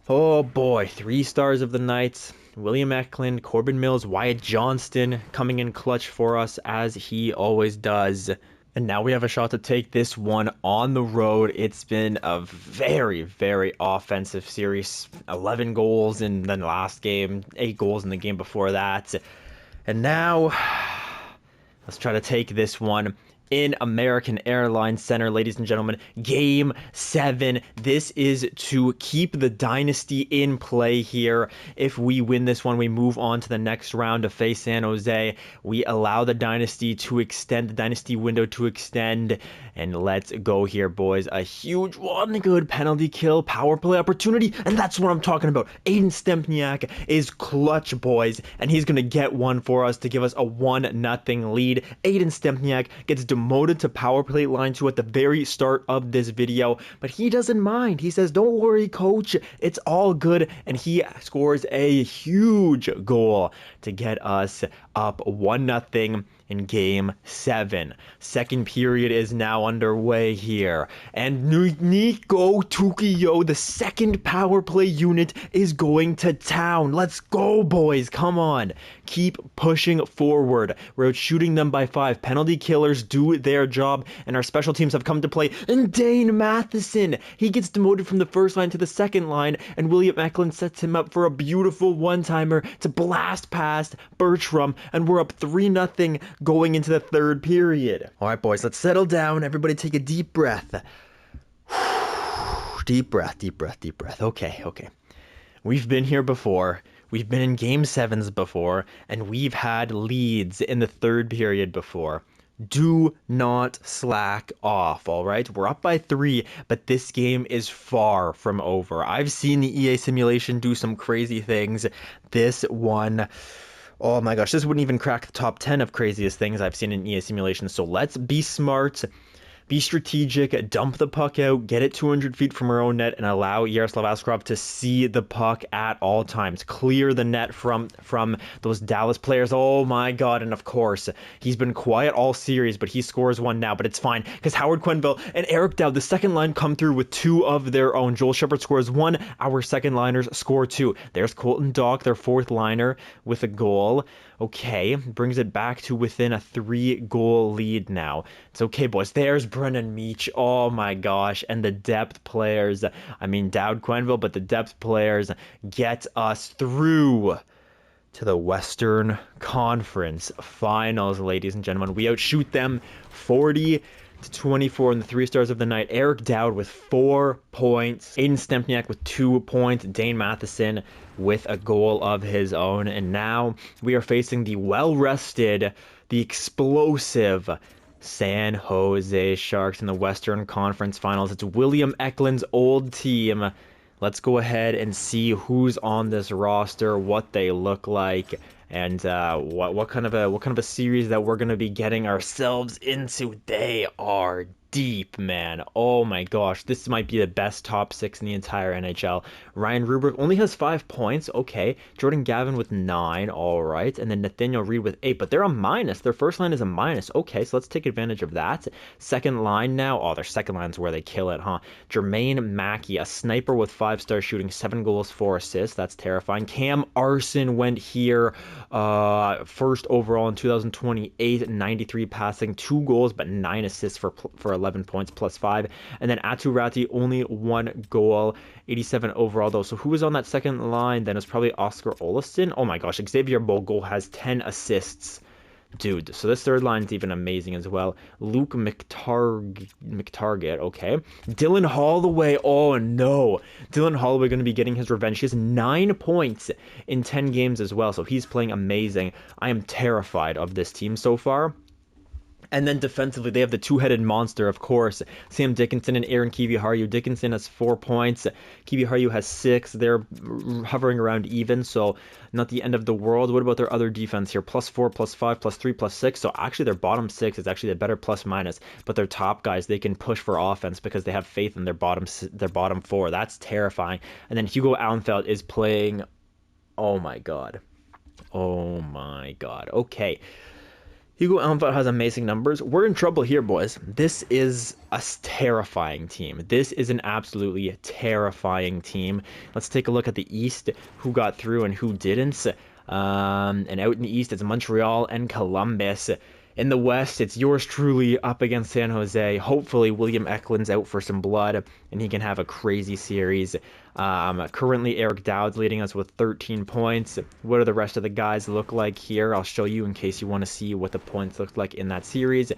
Oh boy, 3 stars of the night. William Eklund, Corbin Mills, Wyatt Johnston coming in clutch for us as he always does. And now we have a shot to take this one on the road. It's been a very, very offensive series. 11 goals in the last game, 8 goals in the game before that. And now, let's try to take this one in American Airlines Center, ladies and gentlemen. Game 7. This is to keep the Dynasty in play here. If we win this one, we move on to the next round to face San Jose. We allow the Dynasty to extend, the Dynasty window to extend. And let's go here, boys. A huge one. Good penalty kill, power play opportunity. And that's what I'm talking about. Aiden Stempniak is clutch, boys. And he's going to get one for us to give us a 1-0 lead. Aiden Stempniak gets demoted to power play line 2 at the very start of this video, but he doesn't mind. He says, don't worry, coach, it's all good, and he scores a huge goal to get us up 1-0 in Game 7. Second period is now underway here, and Nico Tukio, the second power play unit, is going to town. Let's go, boys. Come on. Keep pushing forward. We're shooting them by 5. Penalty killers do their job, and our special teams have come to play. And Dane Matheson, he gets demoted from the first line to the second line, and William Eklund sets him up for a beautiful one-timer to blast past Bertram, and we're up 3-0 going into the third period. All right, boys, let's settle down. Everybody take a deep breath. Deep breath, deep breath, deep breath. Okay. We've been here before. We've been in Game 7s before, and we've had leads in the third period before. Do not slack off, all right? We're up by 3, but this game is far from over. I've seen the EA simulation do some crazy things. This one, oh my gosh, this wouldn't even crack the top 10 of craziest things I've seen in EA simulation. So let's be smart. Be strategic, dump the puck out, get it 200 feet from our own net, and allow Yaroslav Askarov to see the puck at all times. Clear the net from those Dallas players. Oh my god, and of course, he's been quiet all series, but he scores one now, but it's fine, because Howard Quenneville and Eric Dowd, the second line, come through with two of their own. Joel Shepard scores one, our second liners score two. There's Colton Dock, their fourth liner, with a goal. Okay, brings it back to within a 3-goal lead now. It's okay, boys. There's Brennan Meach. Oh my gosh. And the depth players, I mean Dowd, Quenneville, but the depth players get us through to the Western Conference Finals, ladies and gentlemen. We outshoot them 40-24 in the 3 stars of the night. Eric Dowd with 4 points. Aiden Stempniak with 2 points. Dane Matheson with a goal of his own. And now we are facing the well-rested, the explosive San Jose Sharks in the Western Conference Finals. It's William Eklund's old team. Let's go ahead and see who's on this roster, what they look like, and what kind of a series that we're gonna be getting ourselves into. They are deep, man. Oh my gosh, this might be the best top 6 in the entire NHL. Ryan Rubrick only has 5 points. Okay, Jordan Gavin with 9. All right, and then Nathaniel Reed with 8. But they're a minus. Their first line is a minus. Okay, so let's take advantage of that. Second line now. Oh, their second line's where they kill it, huh? Jermaine Mackey, a sniper with 5-star shooting, 7 goals, 4 assists. That's terrifying. Cam Arson went here first overall in 2028, 93 passing, 2 goals, but 9 assists for 11 points plus 5. And then Atu Ratti, only 1 goal, 87 overall though. So who was on that second line? Then it was probably Oscar Olafson. Oh my gosh, Xavier Bogle has 10 assists. Dude, so this third line is even amazing as well. Luke McTarget, okay. Dylan Holloway, oh no. Dylan Holloway going to be getting his revenge. He has 9 points in 10 games as well, so he's playing amazing. I am terrified of this team so far. And then defensively, they have the two-headed monster, of course. Sam Dickinson and Aaron Kiviharju. Dickinson has 4 points. Kiviharju has 6. They're hovering around even, so not the end of the world. What about their other defense here? +4, +5, +3, +6. So actually their bottom 6 is actually the better plus-minus. But their top guys, they can push for offense because they have faith in their bottom 4. That's terrifying. And then Hugo Allenfeld is playing... Oh my god. Oh my god. Okay. Hugo Allenfeld has amazing numbers. We're in trouble here, boys. This is a terrifying team. This is an absolutely terrifying team. Let's take a look at the East, who got through and who didn't. And out in the East, it's Montreal and Columbus. In the West, it's yours truly up against San Jose. Hopefully, William Eklund's out for some blood, and he can have a crazy series. Currently, Eric Dowd's leading us with 13 points. What do the rest of the guys look like here? I'll show you in case you want to see what the points looked like in that series.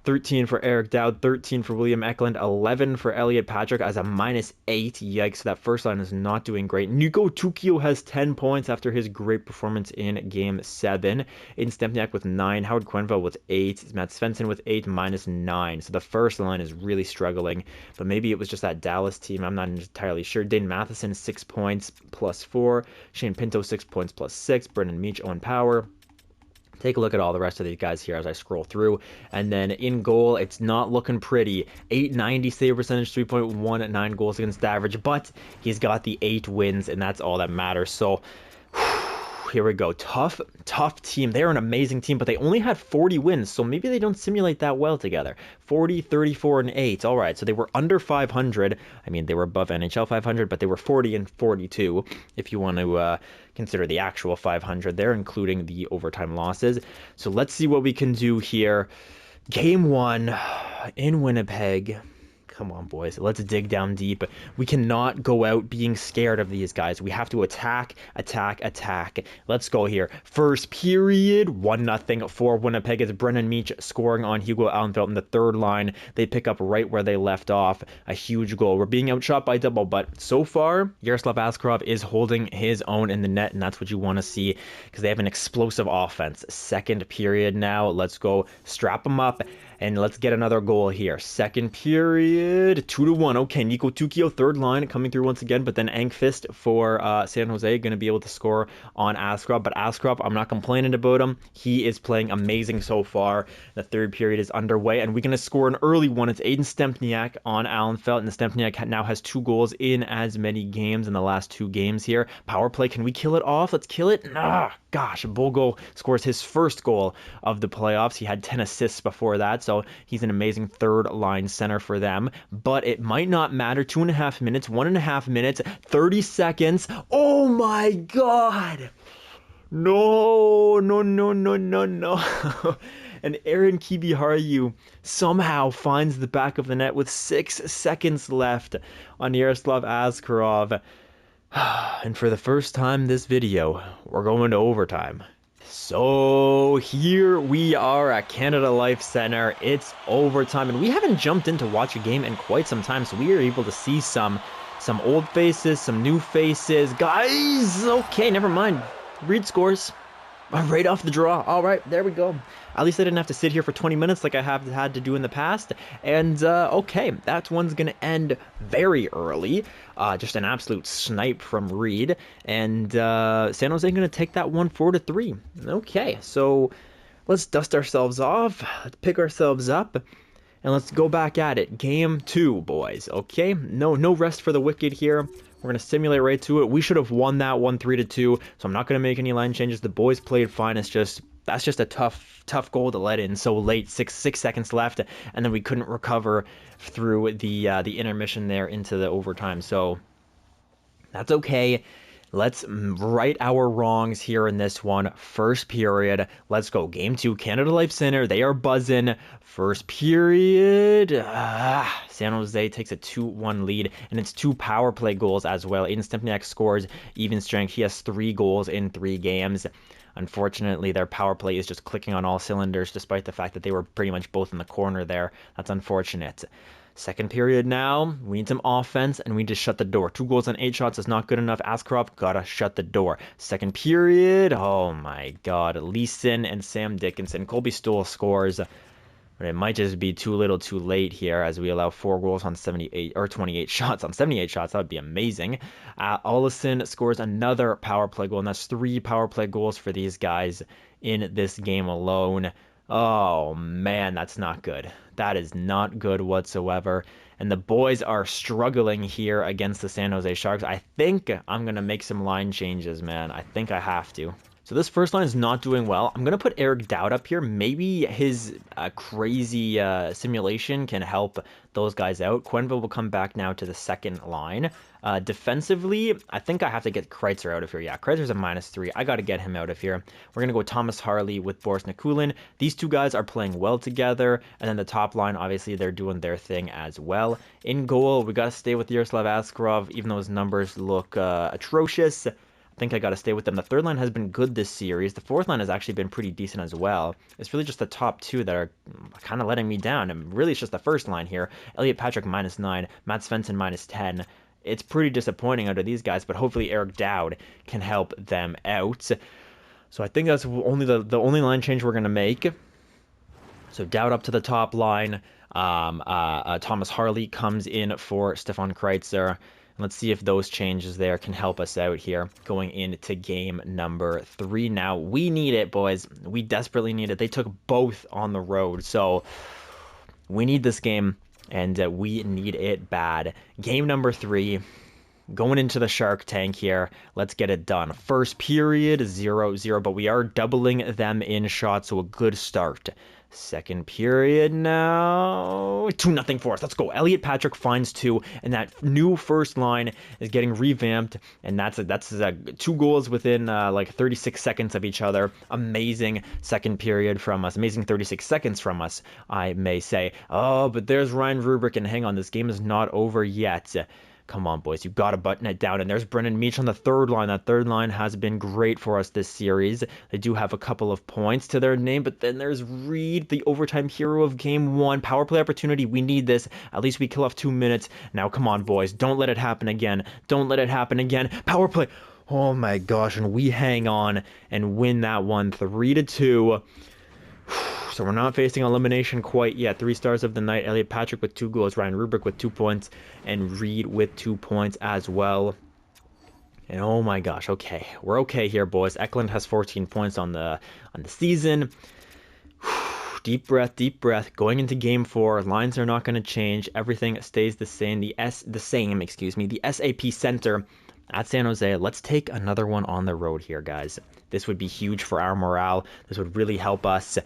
13 for Eric Dowd, 13 for William Eklund, 11 for Elliot Patrick as a -8. Yikes, that first line is not doing great. Nico Tukio has 10 points after his great performance in Game 7. Aiden Stempniak with 9, Howard Quenneville with 8, Matt Svensson with 8, -9. So the first line is really struggling, but maybe it was just that Dallas team. I'm not entirely sure. Dane Matheson, 6 points, +4. Shane Pinto, 6 points, +6. Brendan Meach, Owen Power. Take a look at all the rest of these guys here as I scroll through. And then in goal, it's not looking pretty. .890 save percentage, 3.19 goals against average, but he's got the 8 wins, and that's all that matters. So here we go. Tough team. They're an amazing team, but they only had 40 wins, so maybe they don't simulate that well together. 40, 34, and 8. All right, so they were under 500. I mean, they were above NHL 500, but they were 40 and 42 if you want to consider the actual 500 there, including the overtime losses. So let's see what we can do here. Game 1 in Winnipeg. Come on, boys. Let's dig down deep. We cannot go out being scared of these guys. We have to attack, attack, attack. Let's go here. First period, 1-0 for Winnipeg. It's Brennan Meach scoring on Hugo Allenfeld in the third line. They pick up right where they left off. A huge goal. We're being outshot by double, but so far, Yaroslav Askarov is holding his own in the net, and that's what you want to see because they have an explosive offense. Second period now. Let's go strap them up. And let's get another goal here. Second period, 2-1. Okay, Nico Tukio, third line, coming through once again. But then Ankfist for San Jose, going to be able to score on Askarov. But Askarov, I'm not complaining about him. He is playing amazing so far. The third period is underway, and we're going to score an early one. It's Aiden Stempniak on Allenfelt, and Stempniak now has 2 goals in as many games in the last 2 games here. Power play, can we kill it off? Let's kill it. Gosh, Bogo scores his first goal of the playoffs. He had 10 assists before that, so he's an amazing third line center for them. But it might not matter. 2.5 minutes, 1.5 minutes, 30 seconds. Oh my God! No. And Aaron Kibiharu somehow finds the back of the net with 6 seconds left on Yaroslav Askarov. And for the first time this video, we're going to overtime. So here we are at Canada Life Center. It's overtime, and we haven't jumped in to watch a game in quite some time, so we are able to see some old faces, some new faces. Guys, okay, never mind. Read scores. Right off the draw. All right, there we go. At least I didn't have to sit here for 20 minutes like I have had to do in the past. And, okay, that one's going to end very early. Just an absolute snipe from Reed. And San Jose going to take that one 4-3. Okay, so let's dust ourselves off. Let's pick ourselves up. And let's go back at it. Game 2, boys. Okay, no rest for the wicked here. We're going to simulate right to it. We should have won that one 3-2, so I'm not going to make any line changes. The boys played fine. That's just a tough goal to let in so late. Six seconds left, and then we couldn't recover through the intermission there into the overtime. So that's okay. Let's right our wrongs here in this one. First period. Let's go. Game 2, Canada Life Center. They are buzzing. First period. San Jose takes a 2-1 lead, and it's 2 power play goals as well. Aiden Stempniak scores even strength. He has 3 goals in 3 games. Unfortunately, their power play is just clicking on all cylinders, despite the fact that they were pretty much both in the corner there. That's unfortunate. Second period now, we need some offense, and we need to shut the door. 2 goals on 8 shots is not good enough. Askarov gotta shut the door. Second period, oh my God. Leeson and Sam Dickinson. Colby Stoll scores, but it might just be too little too late here as we allow 4 goals on 28 shots. On 78 shots, that would be amazing. Ollison scores another power play goal, and that's 3 power play goals for these guys in this game alone. Oh man, that's not good. That is not good whatsoever. And the boys are struggling here against the San Jose Sharks. I think I'm going to make some line changes, man. I think I have to. So this first line is not doing well. I'm going to put Eric Dowd up here. Maybe his crazy simulation can help those guys out. Quenville will come back now to the second line. Defensively, I think I have to get Kreitzer out of here. Yeah, Kreitzer's a -3. I got to get him out of here. We're going to go Thomas Harley with Boris Nikulin. These 2 guys are playing well together. And then the top line, obviously, they're doing their thing as well. In goal, we got to stay with Yaroslav Askarov, even though his numbers look atrocious. I think I got to stay with them. The third line has been good this series. The fourth line has actually been pretty decent as well. It's really just the top 2 that are kind of letting me down. And really, it's just the first line here. Elliot Patrick -9, Matt Svensson -10. It's pretty disappointing under these guys, but hopefully Eric Dowd can help them out. So I think that's only the only line change we're going to make. So Dowd up to the top line. Thomas Harley comes in for Stefan Kreitzer. Let's see if those changes there can help us out here going into game number 3. Now, we need it, boys. We desperately need it. They took both on the road, so we need this game, and we need it bad. Game number 3, going into the Shark Tank here. Let's get it done. First period, 0-0, but we are doubling them in shots, so a good start. Second period now. 2-0 for us. Let's go. Elliot Patrick finds 2, and that new first line is getting revamped, and that's 2 goals within like 36 seconds of each other. Amazing second period from us. Amazing 36 seconds from us, I may say. Oh, but there's Ryan Rubrick, and hang on, this game is not over yet. Come on, boys. You've got to button it down. And there's Brendan Meach on the third line. That third line has been great for us this series. They do have a couple of points to their name, but then there's Reed, the overtime hero of game 1. Power play opportunity. We need this. At least we kill off 2 minutes. Now, come on, boys. Don't let it happen again. Don't let it happen again. Power play. Oh, my gosh. And we hang on and win that one 3-2. So we're not facing elimination quite yet. 3 stars of the night. Elliot Patrick with 2 goals. Ryan Rubrick with 2 points. And Reed with 2 points as well. And oh my gosh, okay. We're okay here, boys. Eklund has 14 points on the season. Deep breath, deep breath. Going into game 4, lines are not going to change. Everything stays the same. The SAP Center at San Jose. Let's take another one on the road here, guys. This would be huge for our morale. This would really help us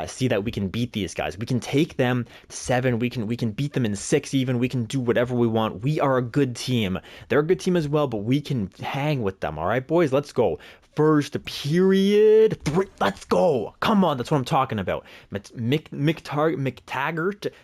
see that we can beat these guys. We can take them to 7. We can beat them in 6 even. We can do whatever we want. We are a good team. They're a good team as well, but we can hang with them. All right, boys, let's go. First period. 3. Let's go. Come on, that's what I'm talking about. McTaggart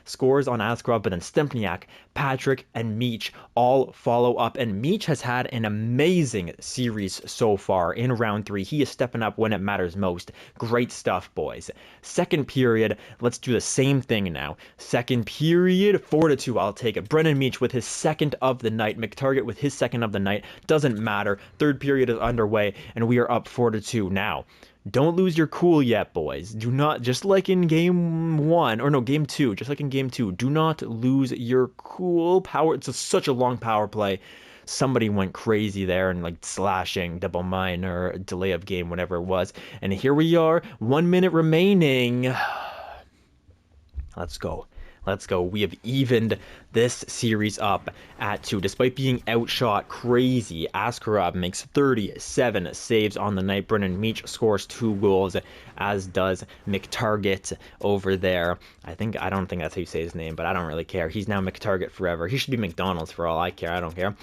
scores on Askarov, but then Stempniak, Patrick, and Meech all follow up. And Meech has had an amazing series so far in round 3. He is stepping up when it matters most. Great stuff, boys. Second period, let's do the same thing now. Second period, 4-2. I'll take it. Brennan Meech with his second of the night. McTarget with his second of the night. Doesn't matter. Third period is underway, and we are up 4-2 now. Don't lose your cool yet, boys. Do not, just like in game 2, just like in game 2, do not lose your cool power. It's such a long power play. Somebody went crazy there and like slashing, double minor, delay of game, whatever it was. And here we are, 1 minute remaining. Let's go. Let's go. We have evened this series up at 2. Despite being outshot crazy, Askarov makes 37 saves on the night. Brennan Meech scores 2 goals, as does McTarget over there. I don't think that's how you say his name, but I don't really care. He's now McTarget forever. He should be McDonald's for all I care. I don't care.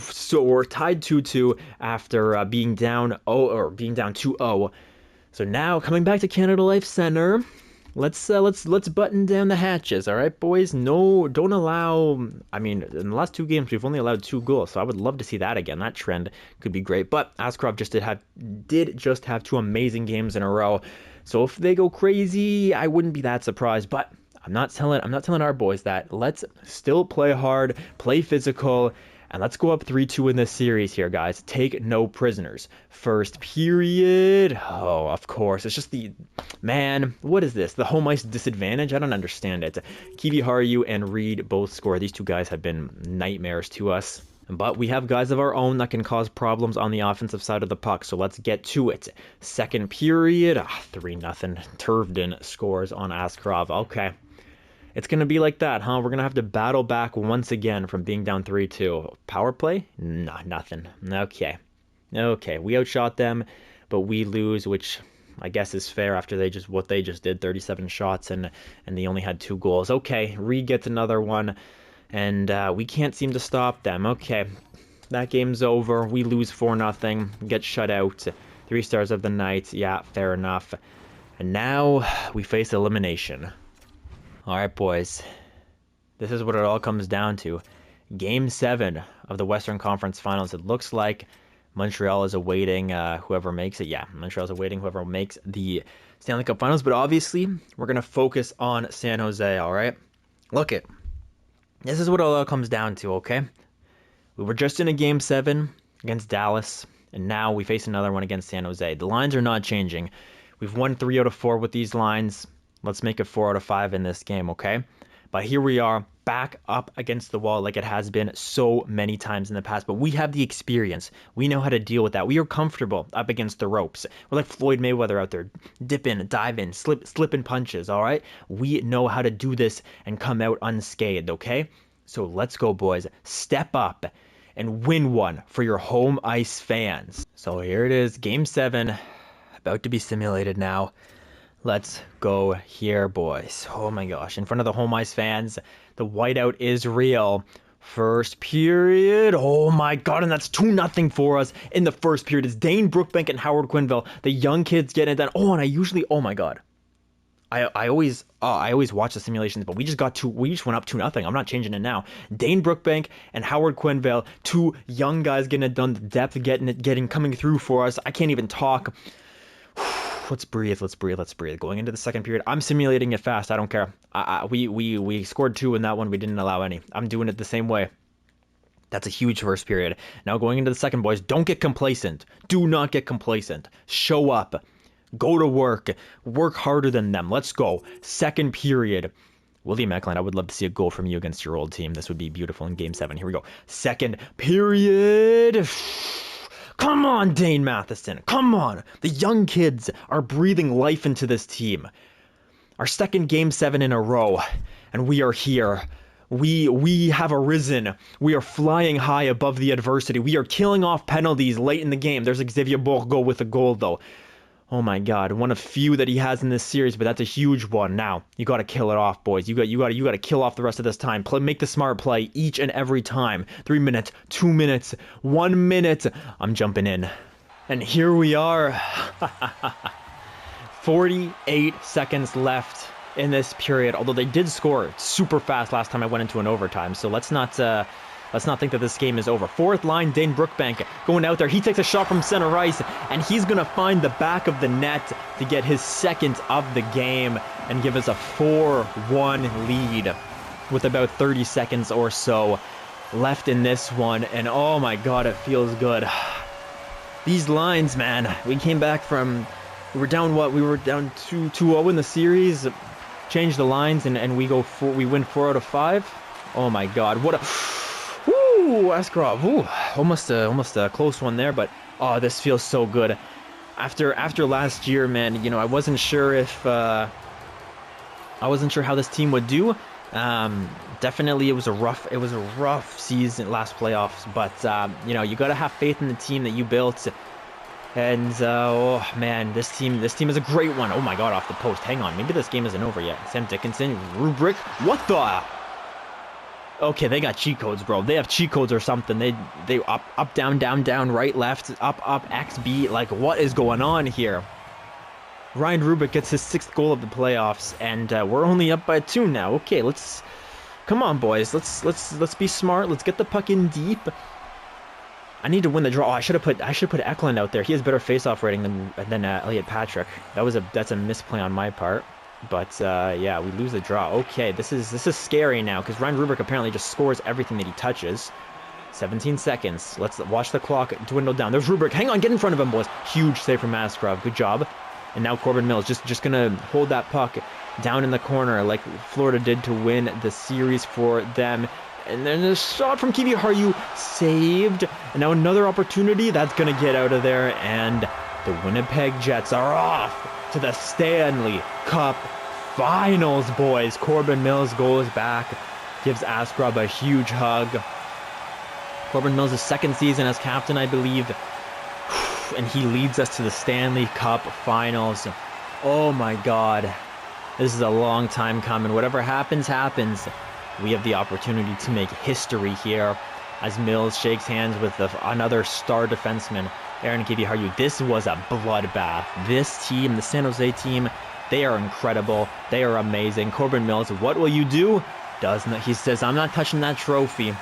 So we're tied 2-2 after being down 2-0. So now coming back to Canada Life Center. Let's button down the hatches, all right, boys? No, don't allow. I mean, in the last 2 games, we've only allowed 2 goals, so I would love to see that again. That trend could be great. But Askarov did just have 2 amazing games in a row. So if they go crazy, I wouldn't be that surprised. But I'm not telling our boys that. Let's still play hard, play physical. And let's go up 3-2 in this series here, guys. Take no prisoners. First period. Oh, of course. It's just man, what is this? The home ice disadvantage? I don't understand it. Kiwi Haru and Reed both score. These 2 guys have been nightmares to us. But we have guys of our own that can cause problems on the offensive side of the puck. So let's get to it. Second period. 3-0. Turvden scores on Askarov. Okay. It's going to be like that, huh? We're going to have to battle back once again from being down 3-2. Power play? Nah, nothing. Okay. We outshot them, but we lose, which I guess is fair after what they just did, 37 shots, and they only had 2 goals. Okay, Reed gets another one, and we can't seem to stop them. Okay, that game's over. We lose 4-0, get shut out. 3 stars of the night. Yeah, fair enough. And now we face elimination. All right, boys, this is what it all comes down to. Game 7 of the Western Conference Finals. It looks like Montreal is awaiting whoever makes it. Yeah, Montreal's awaiting whoever makes the Stanley Cup Finals. But obviously, we're going to focus on San Jose, all right? Look it. This is what it all comes down to, okay? We were just in a Game 7 against Dallas, and now we face another one against San Jose. The lines are not changing. We've won 3 out of 4 with these lines. Let's make it 4 out of 5 in this game, okay? But here we are, back up against the wall like it has been so many times in the past. But we have the experience. We know how to deal with that. We are comfortable up against the ropes. We're like Floyd Mayweather out there, dipping, diving, slipping punches, all right? We know how to do this and come out unscathed, okay? So let's go, boys. Step up and win one for your home ice fans. So here it is, Game 7, about to be simulated now. Let's go here, boys. Oh my gosh. In front of the home ice fans, the whiteout is real. First period. Oh my god, and that's 2-0 for us in the first period. It's Dane Brookbank and Howard Quinville. The young kids getting it done. Oh, and oh my god. I always watch the simulations, but we just went up 2-0. I'm not changing it now. Dane Brookbank and Howard Quinville, 2 young guys getting it done. The depth coming through for us. I can't even talk. Let's breathe. Going into the second period, I'm simulating it fast. I don't care. We scored 2 in that one. We didn't allow any. I'm doing it the same way. That's a huge first period. Now going into the second, boys, don't get complacent. Do not get complacent. Show up. Go to work. Work harder than them. Let's go. Second period. William Eklund, I would love to see a goal from you against your old team. This would be beautiful in Game 7. Here we go. Second period. Come on, Dane Matheson. Come on. The young kids are breathing life into this team. Our second Game 7 in a row, and we are here. We have arisen. We are flying high above the adversity. We are killing off penalties late in the game. There's Xavier Bourgault with a goal, though. Oh my God, one of few that he has in this series, but that's a huge one. Now you got to kill it off, boys. You got to kill off the rest of this time. Make the smart play each and every time. 3 minutes, 2 minutes, 1 minute. I'm jumping in, and here we are. 48 seconds left in this period. Although they did score super fast last time I went into an overtime, so let's not think that this game is over. Fourth line, Dane Brookbank going out there. He takes a shot from center ice, and he's going to find the back of the net to get his second of the game and give us a 4-1 lead with about 30 seconds or so left in this one. And oh my God, it feels good. These lines, man, we came back from, we were down 2-0 in the series, changed the lines, and we win 4 out of 5. Oh my God, what a... Ooh, Askarov. Ooh, almost a close one there, but oh, this feels so good. After last year, man, you know, I wasn't sure how this team would do. Definitely, it was a rough season, last playoffs, but you know, you got to have faith in the team that you built. And oh man, this team is a great one. Oh my God, off the post. Hang on, maybe this game isn't over yet. Sam Dickinson, rubric. What the? Okay, they got cheat codes, bro. They have cheat codes or something. They up, down, right, left, up, X, B. Like, what is going on here? Ryan Rubik gets his 6th goal of the playoffs, and we're only up by 2 now. Okay, come on, boys. Let's be smart. Let's get the puck in deep. I need to win the draw. Oh, I should have put Eklund out there. He has better face-off rating than Elliot Patrick. That's a misplay on my part. But yeah, we lose the draw. Okay, this is scary now because Ryan Rubrick apparently just scores everything that he touches. 17 seconds. Let's watch the clock dwindle down. There's Rubrick. Hang on, get in front of him, boys. Huge save from Askarov. Good job. And now Corbin Mills just gonna hold that puck down in the corner like Florida did to win the series for them. And then a shot from Kiwi Haryu saved. And now another opportunity that's gonna get out of there. And the Winnipeg Jets are off to the Stanley Cup Finals, boys. Corbin Mills goes back, gives Askarov a huge hug. Corbin Mills' second season as captain, I believe, and he leads us to the Stanley Cup Finals. Oh my God, this is a long time coming. Whatever happens, happens. We have the opportunity to make history here as Mills shakes hands with another star defenseman, Aaron Kiviharju. This was a bloodbath. This team, the San Jose team, they are incredible. They are amazing. Corbin Mills, what will you do? He says, I'm not touching that trophy.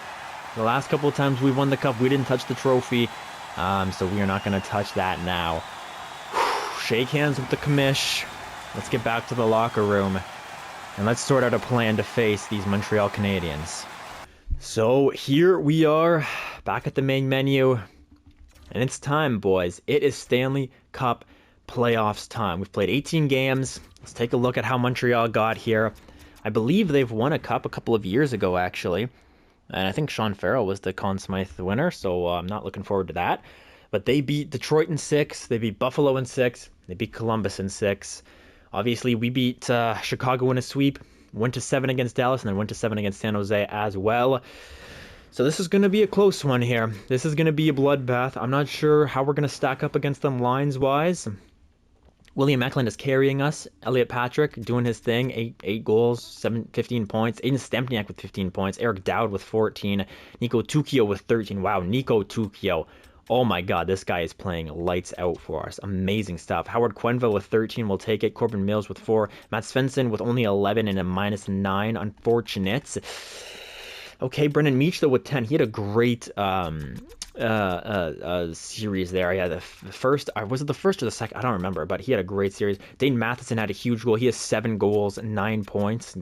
The last couple of times we won the cup, we didn't touch the trophy. So we are not going to touch that now. Shake hands with the commish. Let's get back to the locker room. And let's sort out a plan to face these Montreal Canadiens. So here we are, back at the main menu. And it's time, boys. It is Stanley Cup playoffs time. We've played 18 games. Let's take a look at how Montreal got here. I believe they've won a cup a couple of years ago, actually. And I think Sean Farrell was the Conn Smythe winner, so I'm not looking forward to that. But they beat Detroit in 6. They beat Buffalo in 6. They beat Columbus in 6. Obviously, we beat Chicago in a sweep. Went to 7 against Dallas, and then went to 7 against San Jose as well. So this is going to be a close one here. This is going to be a bloodbath. I'm not sure how we're going to stack up against them lines-wise. William Eklund is carrying us. Elliot Patrick doing his thing. 8 goals, 15 points. Aiden Stempniak with 15 points. Eric Dowd with 14. Nico Tukio with 13. Wow, Nico Tukio. Oh my God, this guy is playing lights out for us. Amazing stuff. Howard Quenville with 13 will take it. Corbin Mills with 4. Matt Svensson with only 11 and a -9. Unfortunate. Okay, Brendan Meach, though, with 10. He had a great series there. Yeah, the first, was it the first or the second? I don't remember, but he had a great series. Dane Matheson had a huge goal. He has 7 goals, 9 points.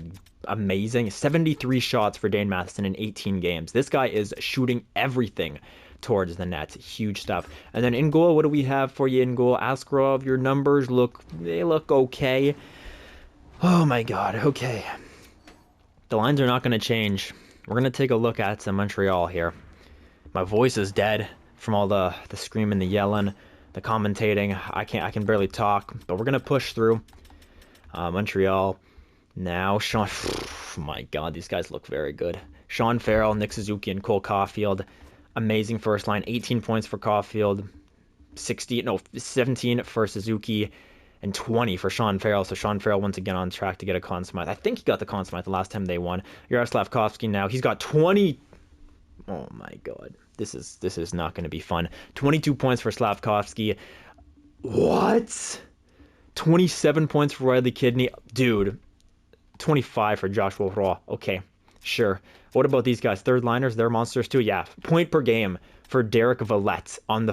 Amazing. 73 shots for Dane Matheson in 18 games. This guy is shooting everything towards the net. Huge stuff. And then in goal, what do we have for you in goal? Askarov, your numbers look okay. Oh my god, okay. The lines are not going to change. We're going to take a look at Montreal here. My voice is dead from all the screaming, the yelling, the commentating. I can barely talk, but we're going to push through. Montreal. Now, Sean... my god, these guys look very good. Sean Farrell, Nick Suzuki, and Cole Caulfield. Amazing first line. 18 points for Caulfield. 17 for Suzuki. And 20 for Sean Farrell. So Sean Farrell once again on track to get a Conn Smythe. I think he got the Conn Smythe the last time they won. Yaroslav Slavkovsky now. He's got 20... Oh my god. This is not going to be fun. 22 points for Slavkovsky. What? 27 points for Riley Kidney. Dude. 25 for Joshua Roy. Okay, sure. What about these guys? Third liners, they're monsters too. Yeah, point per game for Derek Valette on the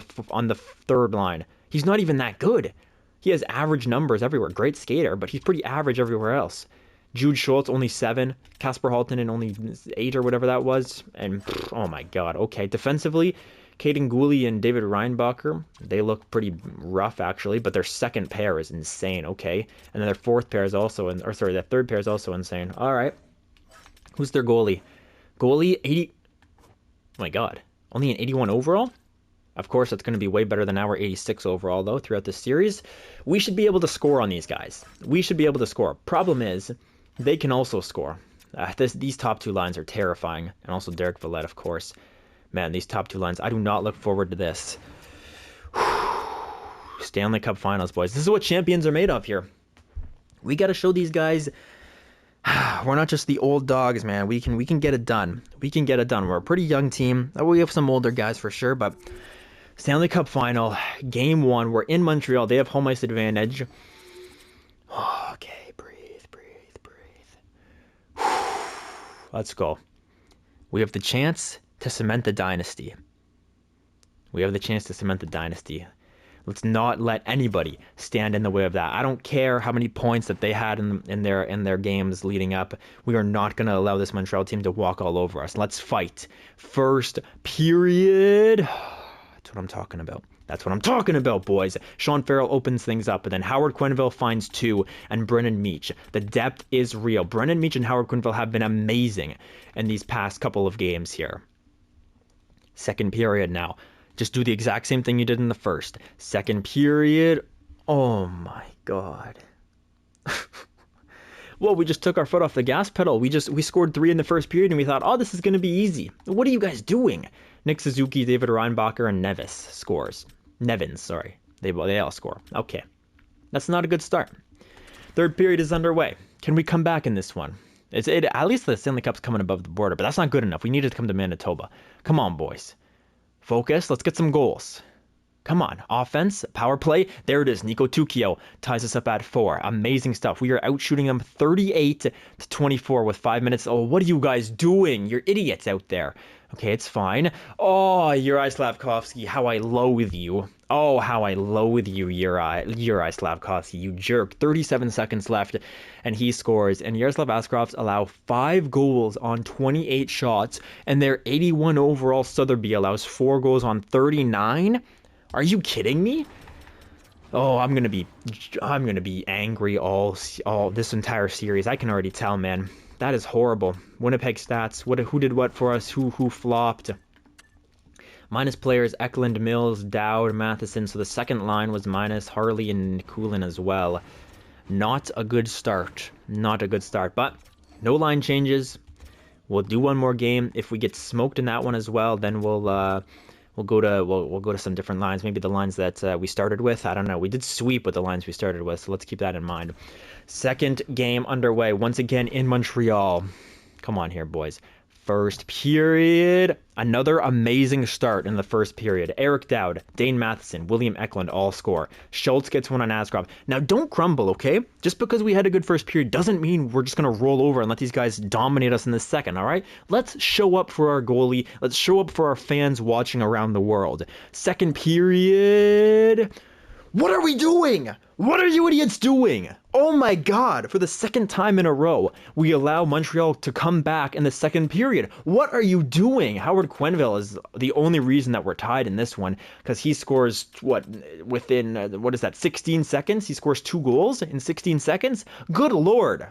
third line. He's not even that good. He has average numbers everywhere. Great skater, but he's pretty average everywhere else. Jude Schultz only 7, Kasper Haltinen only 8 or whatever that was. And oh my god. Okay, defensively, Caden Gooley and David Reinbacher, they look pretty rough actually, but their second pair is insane. Okay, and then their fourth pair is also their third pair is also insane. All right, who's their goalie? Goalie 80. Oh my god, only an 81 overall. Of course, that's going to be way better than our 86 overall though. Throughout the series, we should be able to score on these guys. We should be able to score. Problem is, they can also score. These top two lines are terrifying, and also Derek Valette, of course. Man, these top two lines, I do not look forward to this. Stanley Cup Finals, boys. This is what champions are made of here. We got to show these guys we're not just the old dogs, man. We can get it done. We can get it done. We're a pretty young team. We have some older guys for sure, but Stanley Cup Final, Game 1. We're in Montreal. They have home ice advantage. Okay, breathe. Let's go. We have the chance to cement the dynasty. Let's not let anybody stand in the way of that. I don't care how many points that they had in their games leading up. We are not going to allow this Montreal team to walk all over us. Let's fight. First period. That's what I'm talking about, boys. Sean Farrell opens things up, and then Howard Quenneville finds 2, and Brennan Meach. The depth is real. Brennan Meach and Howard Quenneville have been amazing in these past couple of games here. Second period now. Just do the exact same thing you did in the first. Second period. Oh my god. Well, we just took our foot off the gas pedal. We scored 3 in the first period, and we thought, oh, this is going to be easy. What are you guys doing? Nick Suzuki, David Reinbacher, and Nevins, sorry. They all score. Okay. That's not a good start. Third period is underway. Can we come back in this one? At least the Stanley Cup's coming above the border, but that's not good enough. We need it to come to Manitoba. Come on, boys. Focus. Let's get some goals. Come on. Offense, power play. There it is. Nico Tukio ties us up at 4. Amazing stuff. We are out shooting them 38-24 with 5 minutes. Oh, what are you guys doing? You're idiots out there. Okay, it's fine. Oh, Uri Slavkovsky, how I loathe you. Oh, how I loathe you, Uri Slavkovsky, you jerk. 37 seconds left, and he scores. And Yaroslav Askarov allow 5 goals on 28 shots, and their 81 overall Sotheby allows 4 goals on 39? Are you kidding me? Oh, I'm gonna be angry all this entire series. I can already tell, man. That is horrible. Winnipeg stats. Who did what for us? Who flopped? Minus players: Eklund, Mills, Dowd, Matheson. So the second line was minus Harley and Kulin as well. Not a good start. But no line changes. We'll do one more game. If we get smoked in that one as well, then we'll go to some different lines. Maybe the lines that we started with. I don't know. We did sweep with the lines we started with, so let's keep that in mind. Second game underway, once again in Montreal. Come on here, boys. First period. Another amazing start in the first period. Eric Dowd, Dane Matheson, William Eklund all score. Schultz gets one on Askarov. Now, don't crumble, okay? Just because we had a good first period doesn't mean we're just going to roll over and let these guys dominate us in the second, all right? Let's show up for our goalie. Let's show up for our fans watching around the world. Second period. What are we doing? What are you idiots doing? Oh my god, for the second time in a row, we allow Montreal to come back in the second period. What are you doing? Howard Quenneville is the only reason that we're tied in this one, because he scores, what, within, what is that, 16 seconds? He scores 2 goals in 16 seconds? Good lord.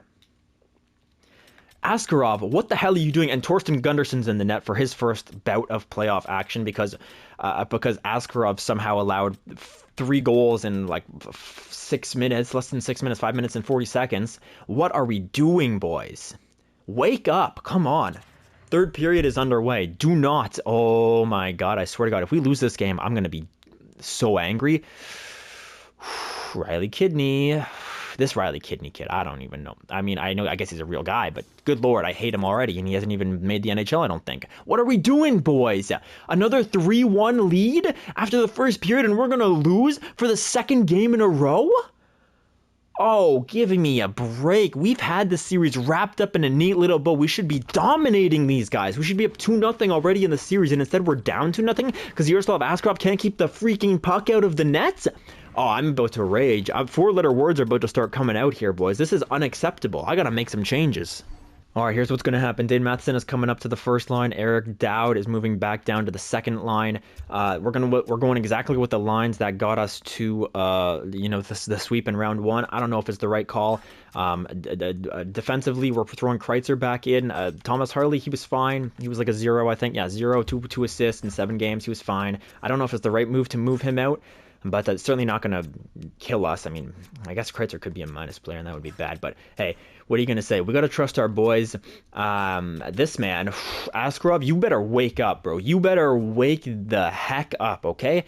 Askarov, what the hell are you doing? And Torsten Gundersson's in the net for his first bout of playoff action because Askarov somehow allowed 3 goals in like 6 minutes, less than 6 minutes, 5 minutes and 40 seconds. What are we doing, boys? Wake up. Come on. Third period is underway. Do not. Oh my god, I swear to god, if we lose this game, I'm going to be so angry. Riley Kidney. This Riley Kidney kid, I don't even know. I mean, I guess he's a real guy, but good lord, I hate him already, and he hasn't even made the NHL, I don't think. What are we doing, boys? Another 3-1 lead after the first period, and we're going to lose for the second game in a row? Oh, give me a break. We've had this series wrapped up in a neat little bow. We should be dominating these guys. We should be up 2-0 already in the series, and instead we're down 2-0 because Yaroslav Askarov can't keep the freaking puck out of the net? Oh, I'm about to rage. 4-letter words are about to start coming out here, boys. This is unacceptable. I gotta make some changes. All right, here's what's going to happen. Dane Matheson is coming up to the first line. Eric Dowd is moving back down to the second line. We're going exactly with the lines that got us to the sweep in round 1. I don't know if it's the right call. Defensively, we're throwing Kreitzer back in. Thomas Harley, he was fine. He was like a 0, I think. Yeah, 0, 2 assists in 7 games. He was fine. I don't know if it's the right move to move him out, but that's certainly not going to kill us. I mean, I guess Kreitzer could be a minus player, and that would be bad. But hey, what are you going to say? We got to trust our boys. This man, Askarov, you better wake up, bro. You better wake the heck up, okay?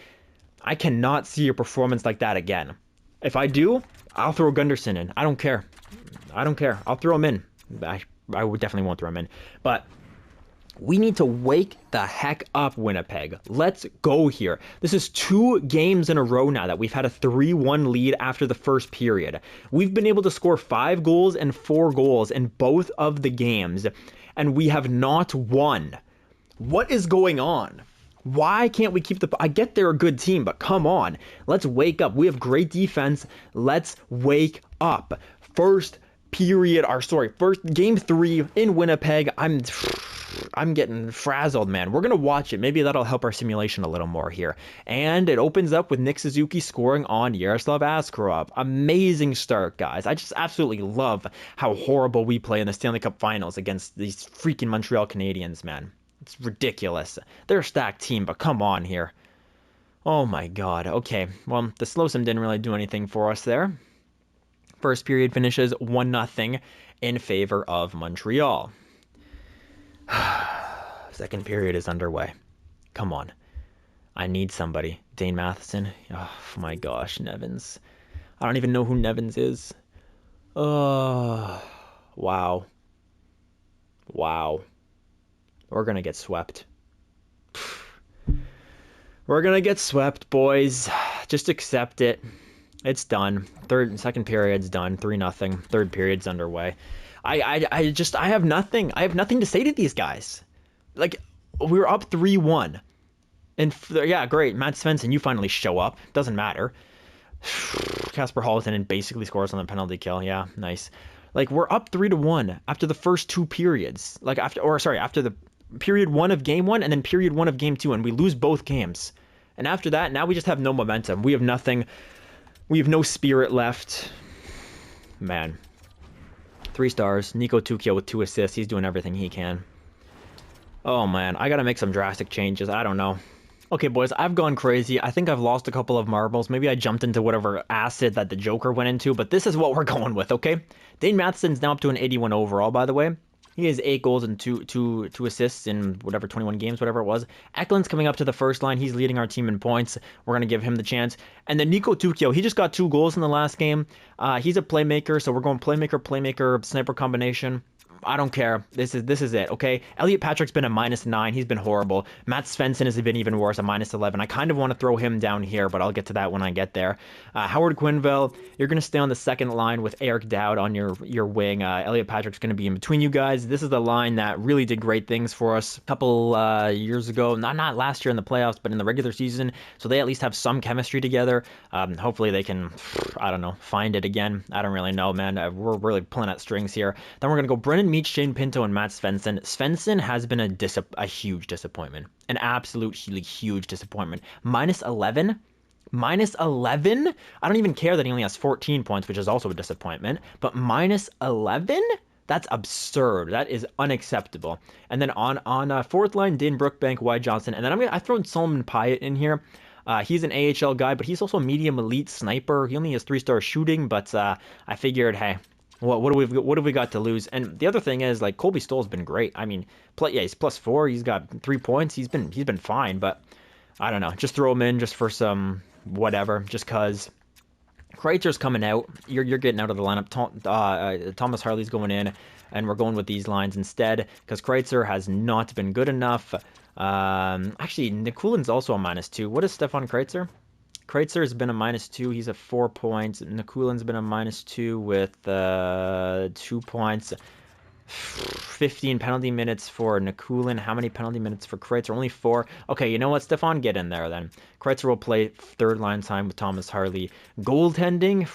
I cannot see your performance like that again. If I do, I'll throw Gundersson in. I don't care. I don't care. I'll throw him in. I would definitely won't throw him in. But we need to wake the heck up, Winnipeg. Let's go here. This is 2 games in a row now that we've had a 3-1 lead after the first period. We've been able to score 5 goals and 4 goals in both of the games, and we have not won. What is going on? Why can't we keep the... I get they're a good team, but come on. Let's wake up. We have great defense. Let's wake up. First game 3 in Winnipeg. I'm getting frazzled, man. We're going to watch it. Maybe that'll help our simulation a little more here. And it opens up with Nick Suzuki scoring on Yaroslav Askarov. Amazing start, guys. I just absolutely love how horrible we play in the Stanley Cup Finals against these freaking Montreal Canadiens, man. It's ridiculous. They're a stacked team, but come on here. Oh my god. Okay, well, the slow sim didn't really do anything for us there. First period finishes 1-0 in favor of Montreal. Second period is underway. Come on. I need somebody. Dane Matheson. Oh my gosh, Nevins. I don't even know who Nevins is. Oh, wow. Wow. We're going to get swept. We're going to get swept, boys. Just accept it. It's done. Second period's done. 3-0. Third period's underway. I have nothing. I have nothing to say to these guys. Like, we're up 3-1. And yeah, great. Matt Svensson, you finally show up. Doesn't matter. Kasper Halton basically scores on the penalty kill. Yeah, nice. Like, we're up 3-1 after the first 2 periods. Like, after the period 1 of game 1 and then period 1 of game 2, and we lose both games. And after that, now we just have no momentum. We have nothing. We have no spirit left. Man. 3 stars. Nico Tukio with 2 assists. He's doing everything he can. Oh, man. I got to make some drastic changes. I don't know. Okay, boys. I've gone crazy. I think I've lost a couple of marbles. Maybe I jumped into whatever acid that the Joker went into, but this is what we're going with, okay? Dane Matheson's now up to an 81 overall, by the way. He has 8 goals and two assists in whatever, 21 games, whatever it was. Eklund's coming up to the first line. He's leading our team in points. We're going to give him the chance. And then Nico Tukio, he just got 2 goals in the last game. He's a playmaker, so we're going playmaker, sniper combination. I don't care. This is it, okay? Elliot Patrick's been a -9. He's been horrible. Matt Svensson has been even worse, a -11. I kind of want to throw him down here, but I'll get to that when I get there. Howard Quenneville, you're going to stay on the second line with Eric Dowd on your wing. Elliot Patrick's going to be in between you guys. This is the line that really did great things for us a couple years ago. Not last year in the playoffs, but in the regular season. So they at least have some chemistry together. Hopefully they can, I don't know, find it again. I don't really know, man. We're really pulling at strings here. Then we're going to go Brennan Meach, Shane Pinto, and Matt Svensson. Svensson has been a huge disappointment. An absolutely huge disappointment. -11? -11? I don't even care that he only has 14 points, which is also a disappointment. But -11? That's absurd. That is unacceptable. And then on fourth line, Dane Brookbank, Wyatt Johnson. And then I've thrown Solomon Pyatt in here. He's an AHL guy, but he's also a medium elite sniper. He only has 3-star shooting, but I figured, hey, what have we got to lose? And the other thing is, like, Colby Stoll's been great. I mean, he's +4. He's got 3 points. He's been fine, but I don't know. Just throw him in just for some whatever, just cause. Kreitzer's coming out. You're getting out of the lineup. Thomas Harley's going in, and we're going with these lines instead because Kreitzer has not been good enough. Actually, Nikulin's also a -2. What is Stefan Kreitzer? Kreitzer has been a -2. He's at 4 points. Nikulin's been a -2 with 2 points. 15 penalty minutes for Nikulin. How many penalty minutes for Kreitzer? Only 4. Okay, you know what, Stefan? Get in there then. Kreitzer will play third line time with Thomas Harley. Goaltending?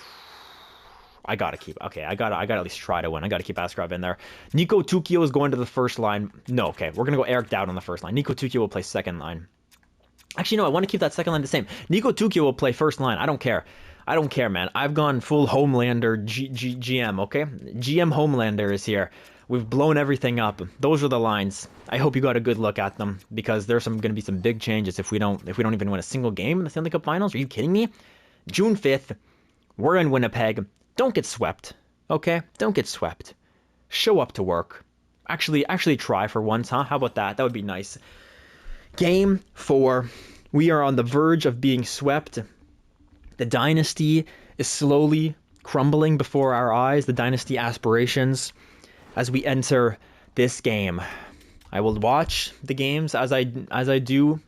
I gotta keep. Okay, I gotta at least try to win. I gotta keep Askarov in there. Nico Tukio is going to the first line. No, okay, we're gonna go Eric Dowd on the first line. Nico Tukio will play second line. Actually, no, I want to keep that second line the same. Nico Tukio will play first line. I don't care. I don't care, man. I've gone full Homelander GM, okay? GM Homelander is here. We've blown everything up. Those are the lines. I hope you got a good look at them because there's going to be some big changes if we don't even win a single game in the Stanley Cup Finals. Are you kidding me? June 5th, we're in Winnipeg. Don't get swept, okay? Don't get swept. Show up to work. Actually try for once, huh? How about that? That would be nice. Game 4. We are on the verge of being swept. The Dynasty is slowly crumbling before our eyes. The Dynasty Aspirations. As we enter this game, I will watch the games as I do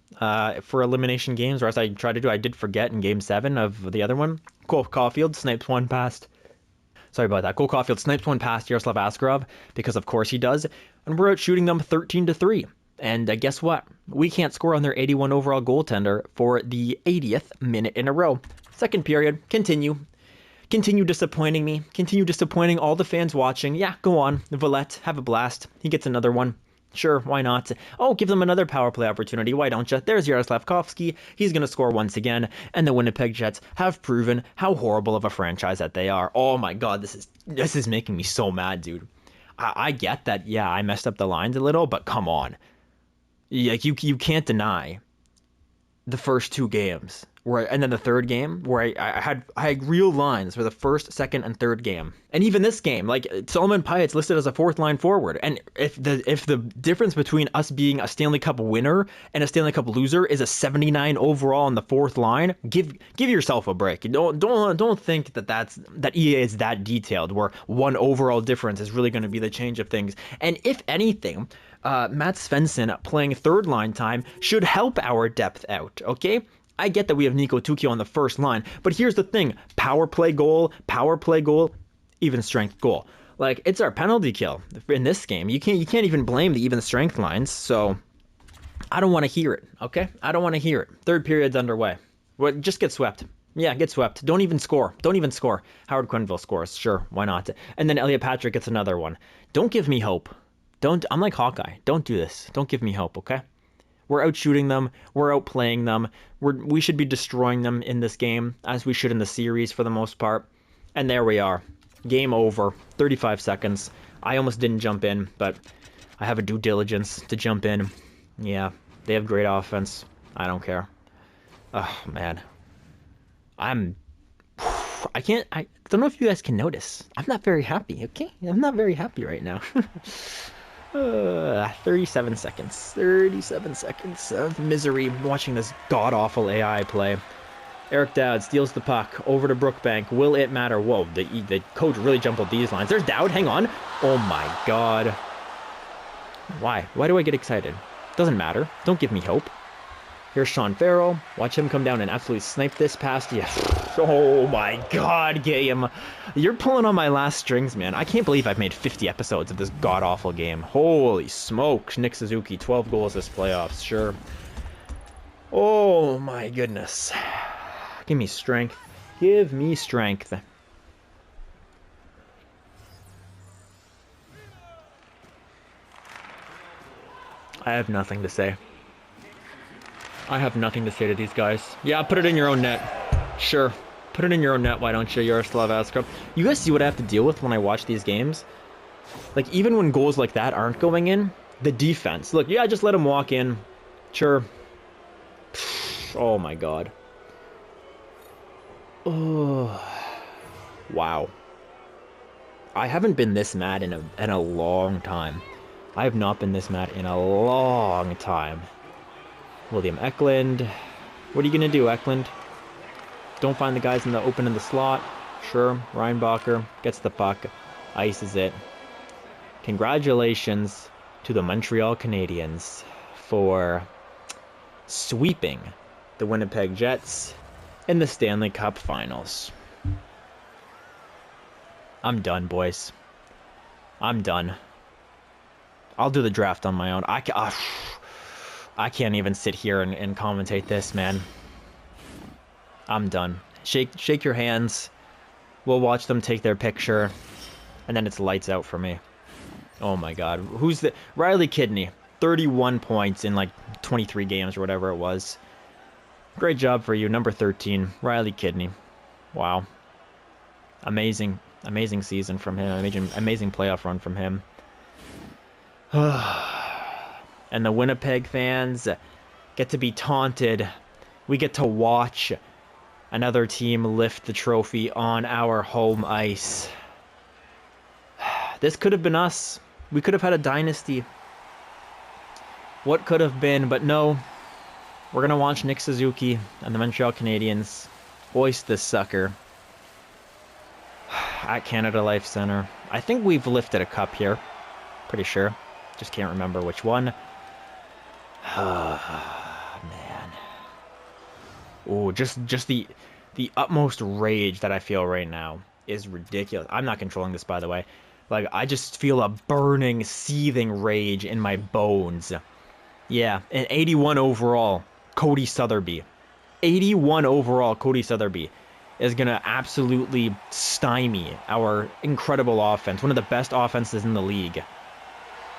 for elimination games, or as I try to do. I did forget in Game 7 of the other one. Cole Caulfield snipes one past. Sorry about that. Cole Caulfield snipes one past Yaroslav Askarov because of course he does, and we're out shooting them 13-3. And guess what? We can't score on their 81 overall goaltender for the 80th minute in a row. Second period, continue disappointing me. Continue disappointing all the fans watching. Yeah, go on. Valette, have a blast. He gets another one. Sure, why not? Oh, give them another power play opportunity. Why don't you? There's Yaroslav Slavkovsky. He's going to score once again. And the Winnipeg Jets have proven how horrible of a franchise that they are. Oh my God, this is making me so mad, dude. I get that, yeah, I messed up the lines a little, but come on. Like, you can't deny the first 2 games. And then the third game where I had real lines for the first, second, and third game. And even this game, like Solomon Pyatt's listed as a fourth line forward. And if the difference between us being a Stanley Cup winner and a Stanley Cup loser is a 79 overall on the fourth line, give yourself a break. Don't think that EA is that detailed where one overall difference is really going to be the change of things. And if anything, Matt Svensson playing third line time should help our depth out, okay? I get that we have Nico Tukio on the first line, but here's the thing. Power play goal, even strength goal. Like, it's our penalty kill in this game. You can't even blame the even strength lines, so I don't want to hear it, okay? I don't want to hear it. Third period's underway. Well, just get swept. Yeah, get swept. Don't even score. Howard Quenneville scores. Sure, why not? And then Elliot Patrick gets another one. Don't give me hope. I'm like Hawkeye. Don't do this. Don't give me hope, okay? We're out shooting them. We're out playing them. We should be destroying them in this game, as we should in the series for the most part. And there we are. Game over. 35 seconds. I almost didn't jump in, but I have a due diligence to jump in. Yeah, they have great offense. I don't care. Oh, man. I don't know if you guys can notice. I'm not very happy, okay? I'm not very happy right now. 37 seconds. 37 seconds of misery watching this god-awful AI play. Eric Dowd steals the puck over to Brookbank. Will it matter? Whoa, the coach really jumbled these lines. There's Dowd. Hang on. Oh my God. Why? Why do I get excited? Doesn't matter. Don't give me hope. Here's Sean Farrell. Watch him come down and absolutely snipe this past you. Oh my God, game. You're pulling on my last strings, man. I can't believe I've made 50 episodes of this god-awful game. Holy smokes. Nick Suzuki, 12 goals this playoffs, sure. Oh my goodness. Give me strength. Give me strength. I have nothing to say. I have nothing to say to these guys. Yeah, put it in your own net. Sure. Put it in your own net, why don't you, Yaroslav Askrov? You guys see what I have to deal with when I watch these games? Like, even when goals like that aren't going in, the defense. Look, yeah, just let him walk in. Sure. Oh my God. Oh. Wow. I haven't been this mad in a long time. I have not been this mad in a long time. William Eklund. What are you going to do, Eklund? Don't find the guys in the open in the slot. Sure. Reinbacher gets the puck. Ices it. Congratulations to the Montreal Canadiens for sweeping the Winnipeg Jets in the Stanley Cup Finals. I'm done, boys. I'm done. I'll do the draft on my own. I can't even sit here and commentate this, man. I'm done. Shake your hands. We'll watch them take their picture, and then it's lights out for me. Oh my God. Who's the... Riley Kidney. 31 points in like 23 games or whatever it was. Great job for you. Number 13. Riley Kidney. Wow. Amazing. Amazing season from him. Amazing playoff run from him. And the Winnipeg fans get to be taunted. We get to watch another team lift the trophy on our home ice. This could have been us. We could have had a dynasty. What could have been, but no. We're going to watch Nick Suzuki and the Montreal Canadiens hoist this sucker at Canada Life Center. I think we've lifted a cup here. Pretty sure. Just can't remember which one. Man. Oh, just the utmost rage that I feel right now is ridiculous. I'm not controlling this, by the way. Like, I just feel a burning, seething rage in my bones. Yeah, an 81 overall, Cody Southerby. 81 overall, Cody Southerby is going to absolutely stymie our incredible offense. One of the best offenses in the league.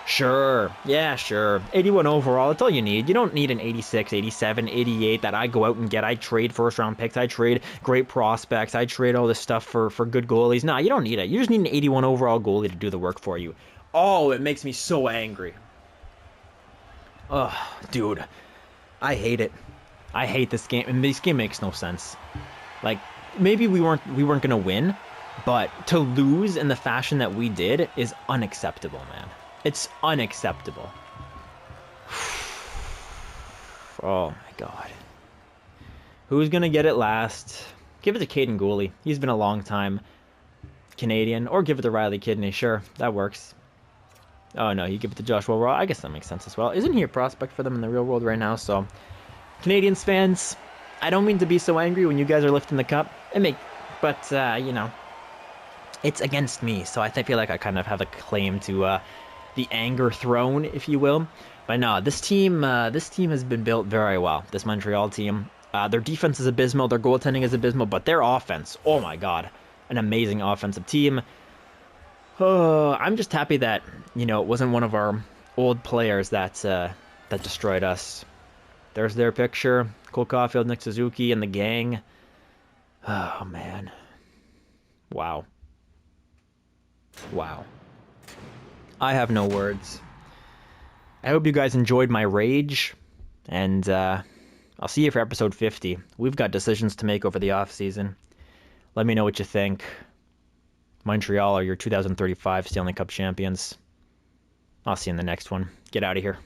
Sure. Yeah, sure. 81 overall. That's all you need. You don't need an 86, 87, 88 that I go out and get. I trade first-round picks. I trade great prospects. I trade all this stuff for good goalies. Nah, you don't need it. You just need an 81 overall goalie to do the work for you. Oh, it makes me so angry. Ugh, dude. I hate it. I hate this game. And this game makes no sense. Like, maybe we weren't going to win, but to lose in the fashion that we did is unacceptable, man. It's unacceptable. Oh my God. Who's gonna get it last? Give it to Caden Gooley. He's been a long time Canadian. Or give it to Riley Kidney. Sure, that works. Oh no, you give it to Joshua Raw. I guess that makes sense as well. Isn't he a prospect for them in the real world right now? So, Canadiens fans, I don't mean to be so angry when you guys are lifting the cup. But you know, it's against me. So I feel like I kind of have a claim to the anger throne, if you will. But no, this team has been built very well. This Montreal team, their defense is abysmal, their goaltending is abysmal, but their offense, oh my God, an amazing offensive team. I'm just happy that, you know, it wasn't one of our old players that destroyed us. There's their picture, Cole Caulfield, Nick Suzuki, and the gang. Oh man, wow. I have no words. I hope you guys enjoyed my rage, and I'll see you for episode 50. We've got decisions to make over the offseason. Let me know what you think. Montreal are your 2035 Stanley Cup champions. I'll see you in the next one. Get out of here.